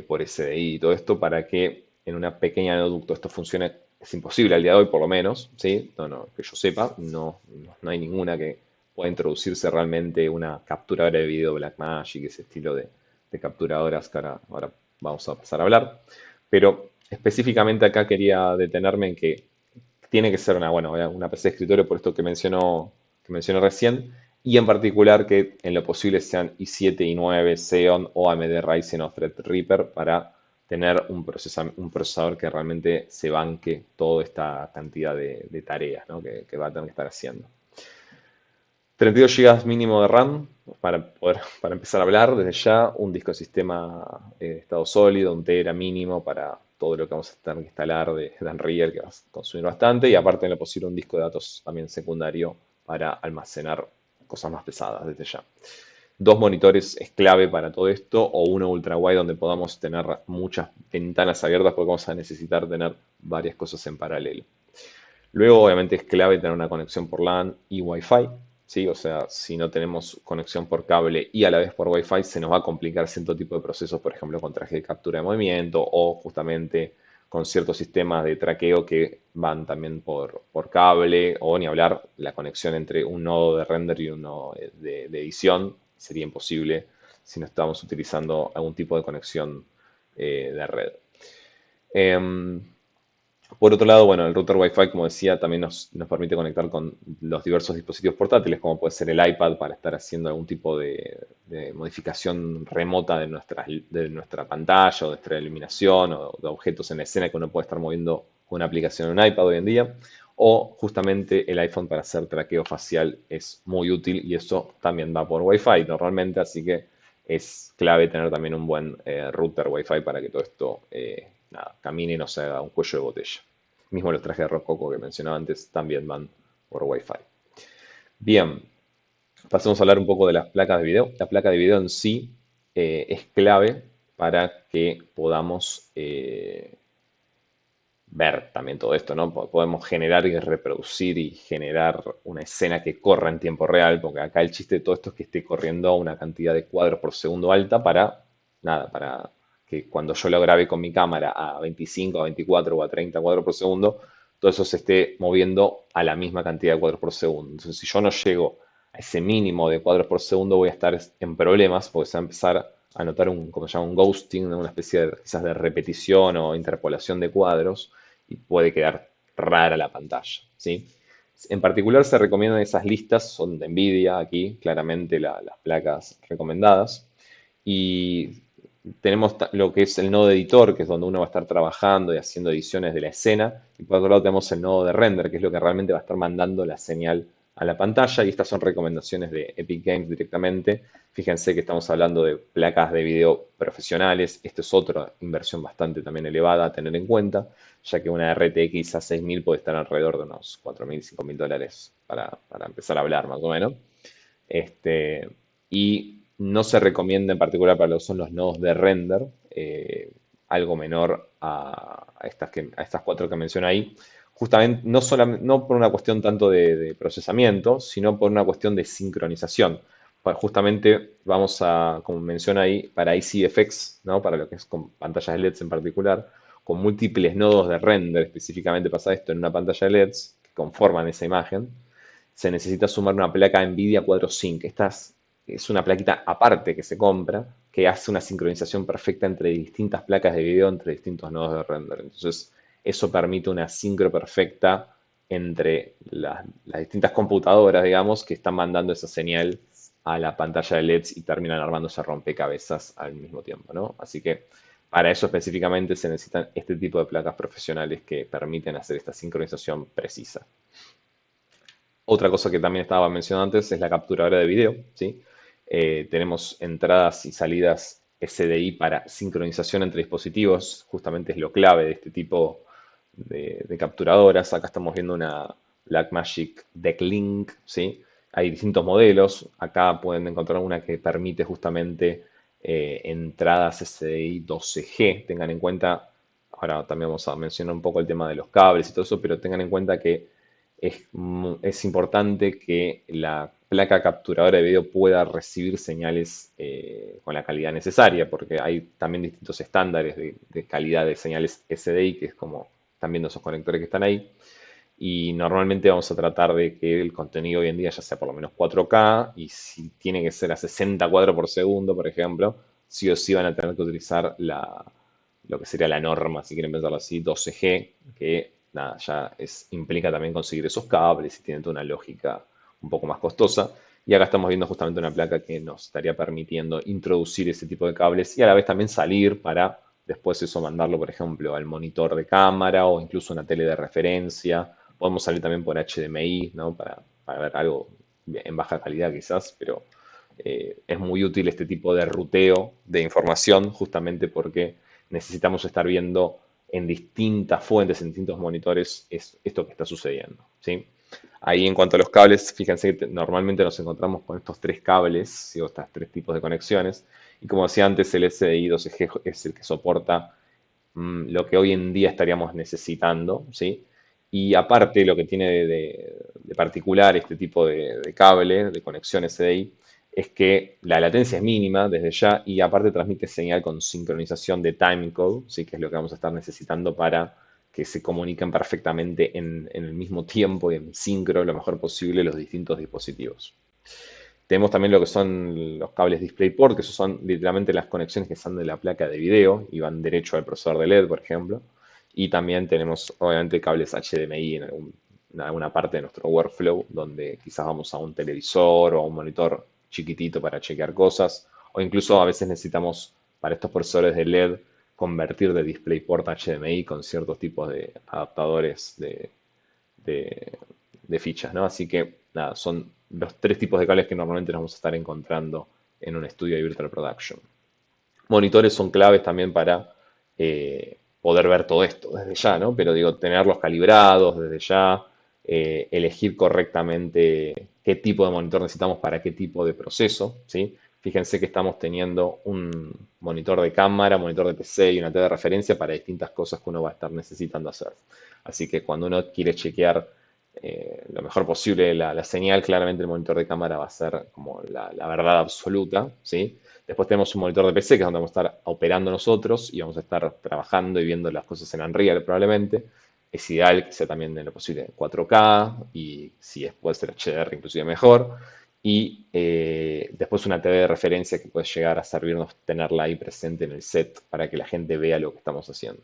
por SDI y todo esto, para que en una pequeña notebook todo esto funcione. Es imposible al día de hoy, por lo menos, ¿sí? Que yo sepa, no hay ninguna que pueda introducirse realmente una capturadora de video Blackmagic, ese estilo de capturadoras que ahora vamos a pasar a hablar. Pero específicamente acá quería detenerme en que tiene que ser una PC de escritorio, por esto que mencioné recién, y en particular que en lo posible sean i7, i9, Xeon o AMD Ryzen o Threadripper para tener un procesador que realmente se banque toda esta cantidad de tareas, ¿no? que va a tener que estar haciendo. 32 GB mínimo de RAM para empezar a hablar desde ya, un disco de sistema de estado sólido, 1 TB mínimo para todo lo que vamos a tener que instalar de Unreal, que va a consumir bastante, y aparte en lo posible un disco de datos también secundario para almacenar cosas más pesadas desde ya. 2 monitores es clave para todo esto, o uno ultra wide donde podamos tener muchas ventanas abiertas porque vamos a necesitar tener varias cosas en paralelo. Luego, obviamente, es clave tener una conexión por LAN y Wi-Fi, ¿sí? O sea, si no tenemos conexión por cable y a la vez por Wi-Fi, se nos va a complicar cierto tipo de procesos, por ejemplo, con traje de captura de movimiento o justamente con ciertos sistemas de traqueo que van también por cable, o ni hablar, la conexión entre un nodo de render y un nodo de edición sería imposible si no estamos utilizando algún tipo de conexión de red. Por otro lado, bueno, el router Wi-Fi, como decía, también nos permite conectar con los diversos dispositivos portátiles, como puede ser el iPad para estar haciendo algún tipo de modificación remota de nuestra pantalla o de nuestra iluminación o de objetos en la escena que uno puede estar moviendo con una aplicación en un iPad hoy en día. O justamente el iPhone para hacer traqueo facial es muy útil y eso también va por Wi-Fi normalmente, así que es clave tener también un buen router Wi-Fi para que todo esto camine y no se haga un cuello de botella. Mismo los trajes de Rococo que mencionaba antes también van por Wi-Fi. Bien, pasemos a hablar un poco de las placas de video. La placa de video en sí es clave para que podamos ver también todo esto, ¿no? Podemos generar y reproducir y generar una escena que corra en tiempo real, porque acá el chiste de todo esto es que esté corriendo a una cantidad de cuadros por segundo alta para que cuando yo lo grabe con mi cámara a 25, a 24 o a 30 cuadros por segundo, todo eso se esté moviendo a la misma cantidad de cuadros por segundo. Entonces, si yo no llego a ese mínimo de cuadros por segundo, voy a estar en problemas porque se va a empezar a notar como se llama, un ghosting, ¿no? Una especie quizás de repetición o interpolación de cuadros y puede quedar rara la pantalla, ¿sí? En particular se recomiendan esas listas, son de NVIDIA aquí, claramente las placas recomendadas. Y tenemos lo que es el nodo editor, que es donde uno va a estar trabajando y haciendo ediciones de la escena. Y por otro lado tenemos el nodo de render, que es lo que realmente va a estar mandando la señal a la pantalla. Y estas son recomendaciones de Epic Games directamente. Fíjense que estamos hablando de placas de video profesionales. Esto es otra inversión bastante también elevada a tener en cuenta, ya que una RTX A6000 puede estar alrededor de unos $4.000, $5.000 para empezar a hablar más o menos. Y no se recomienda en particular para lo que son los nodos de render, algo menor a estas 4 que mencioné ahí, justamente no por una cuestión tanto de procesamiento, sino por una cuestión de sincronización. Justamente vamos a, como menciona ahí, para ICFX, ¿no? Para lo que es con pantallas LEDs en particular, con múltiples nodos de render, específicamente pasa esto en una pantalla de LEDs que conforman esa imagen, se necesita sumar una placa NVIDIA QuadroSync. Esta es una plaquita aparte que se compra, que hace una sincronización perfecta entre distintas placas de video, entre distintos nodos de render. Entonces, eso permite una sincro perfecta entre las distintas computadoras, digamos, que están mandando esa señal a la pantalla de LEDs y terminan armándose rompecabezas al mismo tiempo, ¿no? Así que para eso específicamente se necesitan este tipo de placas profesionales que permiten hacer esta sincronización precisa. Otra cosa que también estaba mencionando antes es la capturadora de video, ¿sí? Tenemos entradas y salidas SDI para sincronización entre dispositivos, justamente es lo clave de este tipo de capturadoras. Acá estamos viendo una Blackmagic Decklink, ¿sí? Hay distintos modelos. Acá pueden encontrar una que permite justamente entradas SDI 12G. Tengan en cuenta, ahora también vamos a mencionar un poco el tema de los cables y todo eso, pero tengan en cuenta que es importante que la placa capturadora de video pueda recibir señales con la calidad necesaria, porque hay también distintos estándares de calidad de señales SDI, que es como están viendo esos conectores que están ahí. Y normalmente vamos a tratar de que el contenido hoy en día ya sea por lo menos 4K, y si tiene que ser a 60 cuadros por segundo, por ejemplo, sí o sí van a tener que utilizar lo que sería la norma, si quieren pensarlo así, 12G, que nada, implica también conseguir esos cables y tiene toda una lógica un poco más costosa. Y acá estamos viendo justamente una placa que nos estaría permitiendo introducir ese tipo de cables y a la vez también salir para después eso mandarlo, por ejemplo, al monitor de cámara o incluso una tele de referencia. Podemos salir también por HDMI, ¿no? Para ver algo en baja calidad quizás, pero es muy útil este tipo de ruteo de información justamente porque necesitamos estar viendo en distintas fuentes, en distintos monitores, esto que está sucediendo, ¿sí? Ahí en cuanto a los cables, fíjense que normalmente nos encontramos con estos tres cables, ¿sí? O estos tres tipos de conexiones. Y como decía antes, el SDI 12G es el que soporta lo que hoy en día estaríamos necesitando, ¿sí? Y aparte, lo que tiene de particular este tipo de cable, de conexión SDI, es que la latencia es mínima desde ya y aparte transmite señal con sincronización de timecode, ¿sí? Que es lo que vamos a estar necesitando para que se comuniquen perfectamente en el mismo tiempo y en sincro lo mejor posible los distintos dispositivos. Tenemos también lo que son los cables DisplayPort, que esos son literalmente las conexiones que están de la placa de video y van derecho al procesador de LED, por ejemplo. Y también tenemos, obviamente, cables HDMI en alguna parte de nuestro workflow, donde quizás vamos a un televisor o a un monitor chiquitito para chequear cosas, o incluso a veces necesitamos, para estos procesadores de LED, convertir de DisplayPort a HDMI con ciertos tipos de adaptadores de fichas, ¿no? Así que, nada, son los tres tipos de cables que normalmente nos vamos a estar encontrando en un estudio de Virtual Production. Monitores son claves también para poder ver todo esto desde ya, ¿no? Pero digo, tenerlos calibrados desde ya, elegir correctamente qué tipo de monitor necesitamos para qué tipo de proceso, ¿sí? Fíjense que estamos teniendo un monitor de cámara, monitor de PC y una tele de referencia para distintas cosas que uno va a estar necesitando hacer. Así que cuando uno quiere chequear lo mejor posible la señal, claramente el monitor de cámara va a ser como la verdad absoluta, ¿sí? Después tenemos un monitor de PC, que es donde vamos a estar operando nosotros y vamos a estar trabajando y viendo las cosas en Unreal probablemente. Es ideal que sea también en lo posible 4K y si puede ser HDR inclusive mejor. Y después una TV de referencia que puede llegar a servirnos tenerla ahí presente en el set para que la gente vea lo que estamos haciendo.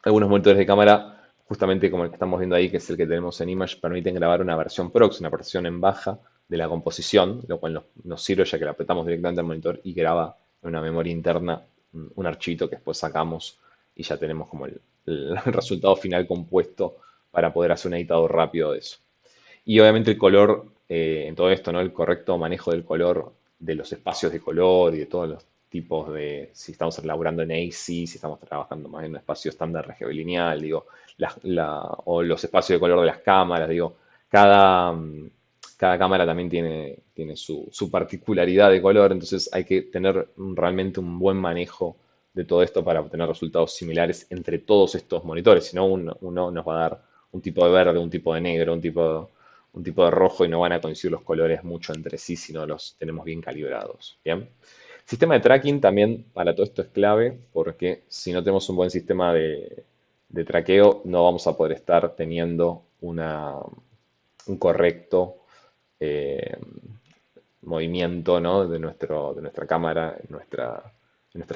Algunos monitores de cámara, justamente como el que estamos viendo ahí, que es el que tenemos en Image, permiten grabar una versión proxy, una versión en baja de la composición, lo cual nos sirve ya que la apretamos directamente al monitor y graba en una memoria interna un archivito que después sacamos y ya tenemos como el resultado final compuesto para poder hacer un editado rápido de eso. Y obviamente el color, en todo esto, ¿no? El correcto manejo del color, de los espacios de color y de todos los tipos de, si estamos elaborando en AC, si estamos trabajando más en un espacio estándar RGB lineal, digo, o los espacios de color de las cámaras, digo, cada cámara también tiene su particularidad de color, entonces hay que tener realmente un buen manejo de todo esto para obtener resultados similares entre todos estos monitores, si no uno nos va a dar un tipo de verde, un tipo de negro, un tipo de rojo y no van a coincidir los colores mucho entre sí si no los tenemos bien calibrados. ¿Bien? Sistema de tracking también para todo esto es clave porque si no tenemos un buen sistema de traqueo no vamos a poder estar teniendo un correcto movimiento, ¿no? de nuestra cámara en nuestra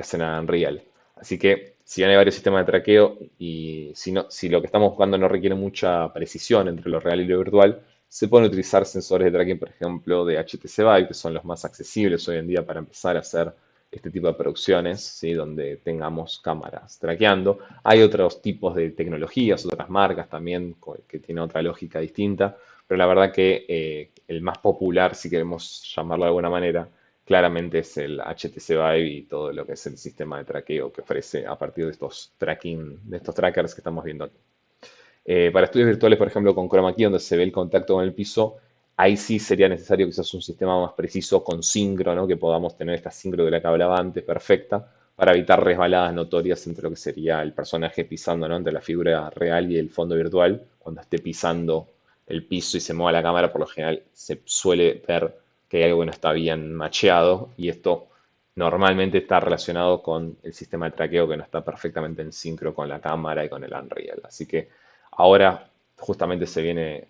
escena Unreal. Así que si bien hay varios sistemas de traqueo y si lo que estamos buscando no requiere mucha precisión entre lo real y lo virtual, se pueden utilizar sensores de tracking, por ejemplo, de HTC Vive, que son los más accesibles hoy en día para empezar a hacer este tipo de producciones, ¿sí? Donde tengamos cámaras traqueando. Hay otros tipos de tecnologías, otras marcas también que tienen otra lógica distinta, pero la verdad que el más popular, si queremos llamarlo de alguna manera, claramente es el HTC Vive y todo lo que es el sistema de traqueo que ofrece a partir de estos trackers que estamos viendo aquí. Para estudios virtuales, por ejemplo, con Chroma Key, donde se ve el contacto con el piso, ahí sí sería necesario quizás un sistema más preciso con sincro, ¿no? Que podamos tener esta sincro de la que hablaba antes, perfecta, para evitar resbaladas notorias entre lo que sería el personaje pisando, ¿no? Entre la figura real y el fondo virtual. Cuando esté pisando el piso y se mueva la cámara, por lo general se suele ver que hay algo que no está bien macheado, y esto normalmente está relacionado con el sistema de traqueo que no está perfectamente en sincro con la cámara y con el Unreal. Así que ahora justamente se viene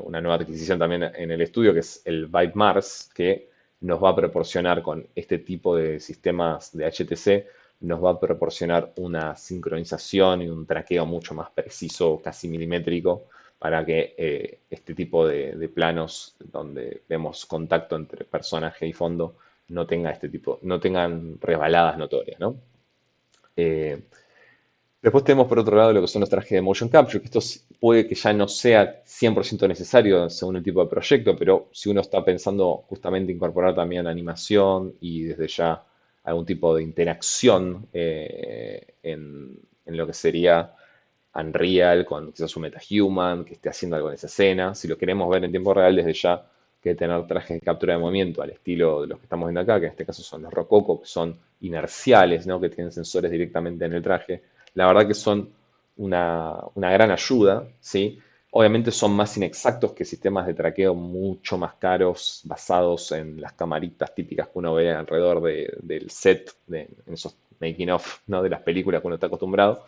una nueva adquisición también en el estudio, que es el Vive Mars, que nos va a proporcionar con este tipo de sistemas de HTC, nos va a proporcionar una sincronización y un traqueo mucho más preciso, casi milimétrico, para que este tipo de planos donde vemos contacto entre personaje y fondo no tengan resbaladas notorias, ¿no? Después tenemos por otro lado lo que son los trajes de motion capture, que esto puede que ya no sea 100% necesario según el tipo de proyecto, pero si uno está pensando justamente incorporar también animación y desde ya algún tipo de interacción en lo que sería Unreal con quizás un MetaHuman que esté haciendo algo en esa escena, si lo queremos ver en tiempo real, desde ya que tener trajes de captura de movimiento al estilo de los que estamos viendo acá, que en este caso son los Rococo, que son inerciales, ¿no? Que tienen sensores directamente en el traje. La verdad que son una gran ayuda, ¿sí? Obviamente son más inexactos que sistemas de traqueo mucho más caros, basados en las camaritas típicas que uno ve alrededor del set, en esos making of, ¿no? De las películas que uno está acostumbrado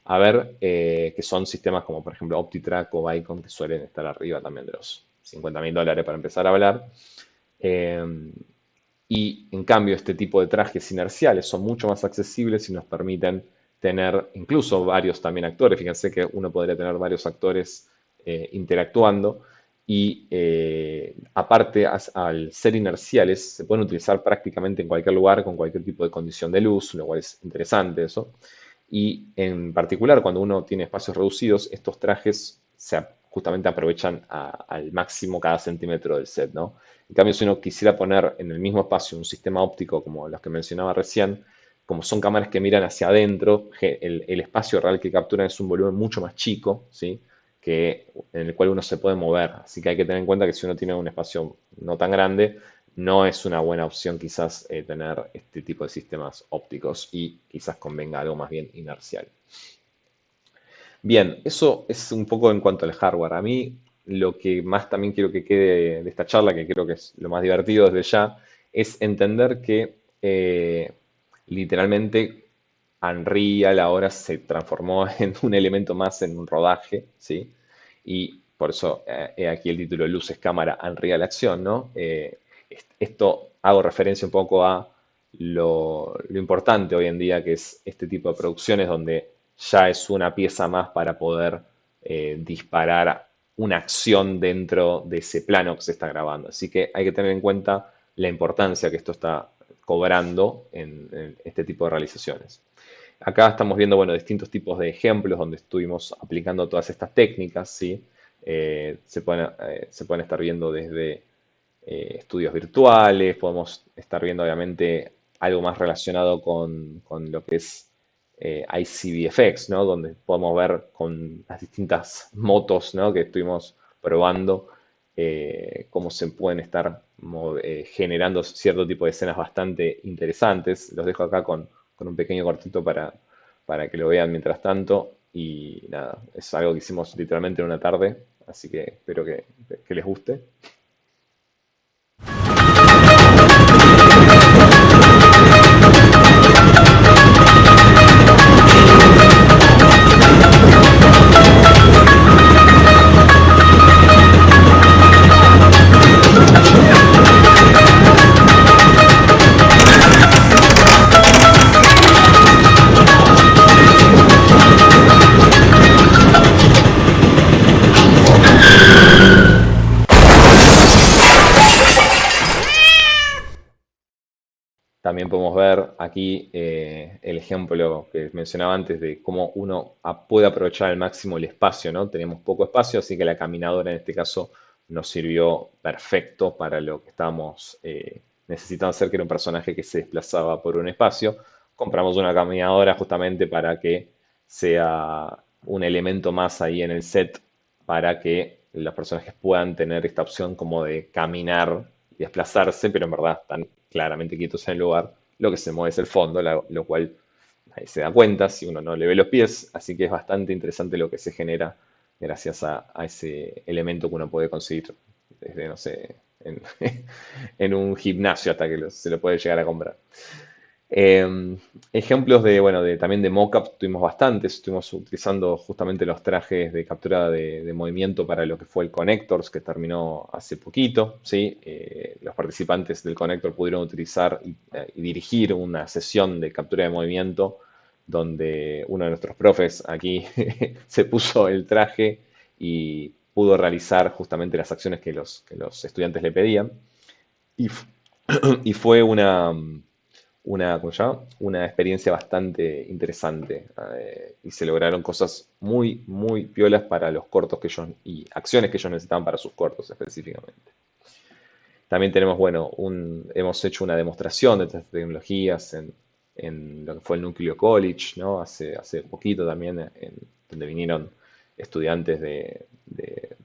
a ver, que son sistemas como por ejemplo OptiTrack o Vicon, que suelen estar arriba también de los $50.000 para empezar a hablar. Y en cambio este tipo de trajes inerciales son mucho más accesibles y nos permiten tener incluso varios también actores. Fíjense que uno podría tener varios actores interactuando y aparte al ser inerciales se pueden utilizar prácticamente en cualquier lugar con cualquier tipo de condición de luz, lo cual es interesante eso. Y en particular cuando uno tiene espacios reducidos, estos trajes justamente aprovechan al máximo cada centímetro del set, ¿no? En cambio, si uno quisiera poner en el mismo espacio un sistema óptico como los que mencionaba recién, como son cámaras que miran hacia adentro, el espacio real que capturan es un volumen mucho más chico, ¿sí? En el cual uno se puede mover. Así que hay que tener en cuenta que si uno tiene un espacio no tan grande, no es una buena opción quizás tener este tipo de sistemas ópticos y quizás convenga algo más bien inercial. Bien, eso es un poco en cuanto al hardware. A mí lo que más también quiero que quede de esta charla, que creo que es lo más divertido desde ya, es entender que literalmente Unreal ahora se transformó en un elemento más en un rodaje, ¿sí? Y por eso he aquí el título Luces, Cámara, Unreal Acción, ¿no? Esto hago referencia un poco a lo importante hoy en día que es este tipo de producciones donde ya es una pieza más para poder disparar una acción dentro de ese plano que se está grabando. Así que hay que tener en cuenta la importancia que esto está cobrando en este tipo de realizaciones. Acá estamos viendo, bueno, distintos tipos de ejemplos donde estuvimos aplicando todas estas técnicas, ¿sí? Se pueden estar viendo desde estudios virtuales, podemos estar viendo obviamente algo más relacionado con lo que es ICVFX, ¿no? Donde podemos ver con las distintas motos, ¿no? Que estuvimos probando cómo se pueden estar generando cierto tipo de escenas bastante interesantes. Los dejo acá con un pequeño cortito para que lo vean mientras tanto. Y nada, es algo que hicimos literalmente en una tarde, así que espero que les guste. También podemos ver aquí el ejemplo que mencionaba antes de cómo uno puede aprovechar al máximo el espacio, ¿no? Tenemos poco espacio, así que la caminadora en este caso nos sirvió perfecto para lo que estábamos necesitando hacer, que era un personaje que se desplazaba por un espacio. Compramos una caminadora justamente para que sea un elemento más ahí en el set para que los personajes puedan tener esta opción como de caminar y desplazarse, pero en verdad están claramente quietos en el lugar. Lo que se mueve es el fondo, lo cual ahí se da cuenta si uno no le ve los pies, así que es bastante interesante lo que se genera gracias a ese elemento que uno puede conseguir desde, no sé, en, en un gimnasio hasta que se lo puede llegar a comprar. Ejemplos de, bueno, también de mockup tuvimos bastantes. Estuvimos utilizando justamente los trajes de captura de movimiento para lo que fue el Connectors, que terminó hace poquito, ¿sí? Los participantes del Connector pudieron utilizar y dirigir una sesión de captura de movimiento donde uno de nuestros profes aquí se puso el traje y pudo realizar justamente las acciones que los estudiantes le pedían. Y, y fue ¿cómo se llama? Una experiencia bastante interesante y se lograron cosas muy, muy piolas para los cortos que ellos y acciones que ellos necesitaban para sus cortos específicamente. También tenemos, bueno, hemos hecho una demostración de estas tecnologías en lo que fue el Núcleo College, ¿no? Hace poquito también, donde vinieron estudiantes de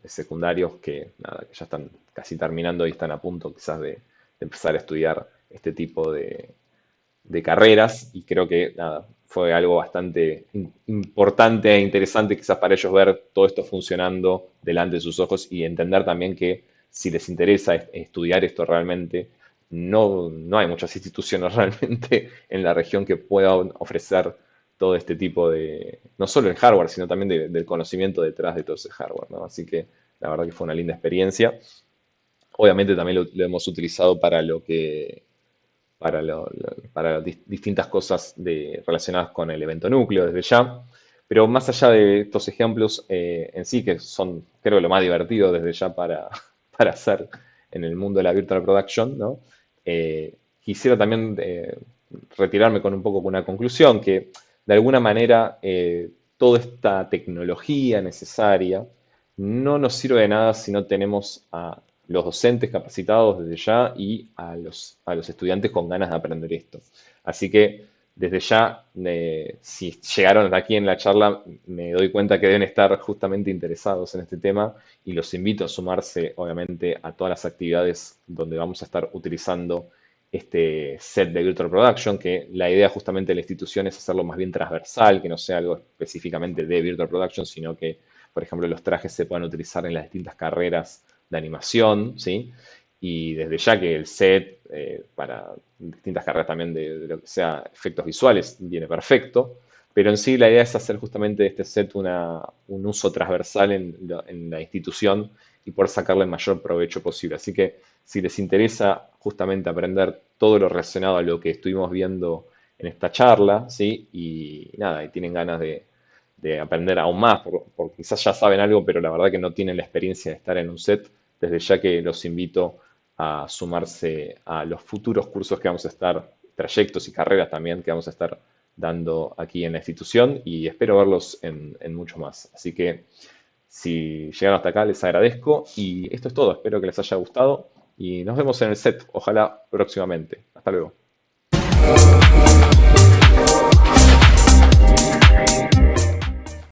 secundarios que, nada, que ya están casi terminando y están a punto quizás de empezar a estudiar este tipo de carreras y creo que nada, fue algo bastante importante e interesante quizás para ellos ver todo esto funcionando delante de sus ojos y entender también que si les interesa estudiar esto realmente, no hay muchas instituciones realmente en la región que puedan ofrecer todo este tipo no solo el hardware, sino también del conocimiento detrás de todo ese hardware, ¿no? Así que la verdad que fue una linda experiencia. Obviamente también lo hemos utilizado para lo que para distintas cosas relacionadas con el evento núcleo desde ya. Pero más allá de estos ejemplos en sí, que son creo lo más divertido desde ya para hacer en el mundo de la Virtual Production, ¿no? Quisiera también retirarme con un poco con una conclusión, que de alguna manera toda esta tecnología necesaria no nos sirve de nada si no tenemos a los docentes capacitados desde ya y a los estudiantes con ganas de aprender esto. Así que desde ya, si llegaron hasta aquí en la charla, me doy cuenta que deben estar justamente interesados en este tema y los invito a sumarse, obviamente, a todas las actividades donde vamos a estar utilizando este set de Virtual Production, que la idea justamente de la institución es hacerlo más bien transversal, que no sea algo específicamente de Virtual Production, sino que, por ejemplo, los trajes se puedan utilizar en las distintas carreras de animación, ¿sí? Y desde ya que el set para distintas carreras también de lo que sea efectos visuales viene perfecto, pero en sí la idea es hacer justamente de este set un uso transversal en la institución y poder sacarle el mayor provecho posible. Así que si les interesa justamente aprender todo lo relacionado a lo que estuvimos viendo en esta charla, ¿sí? Y nada, y tienen ganas de aprender aún más, porque quizás ya saben algo, pero la verdad que no tienen la experiencia de estar en un set, desde ya que los invito a sumarse a los futuros cursos que vamos a estar, trayectos y carreras también que vamos a estar dando aquí en la institución y espero verlos en mucho más. Así que si llegaron hasta acá les agradezco y esto es todo, espero que les haya gustado y nos vemos en el set, ojalá próximamente. Hasta luego.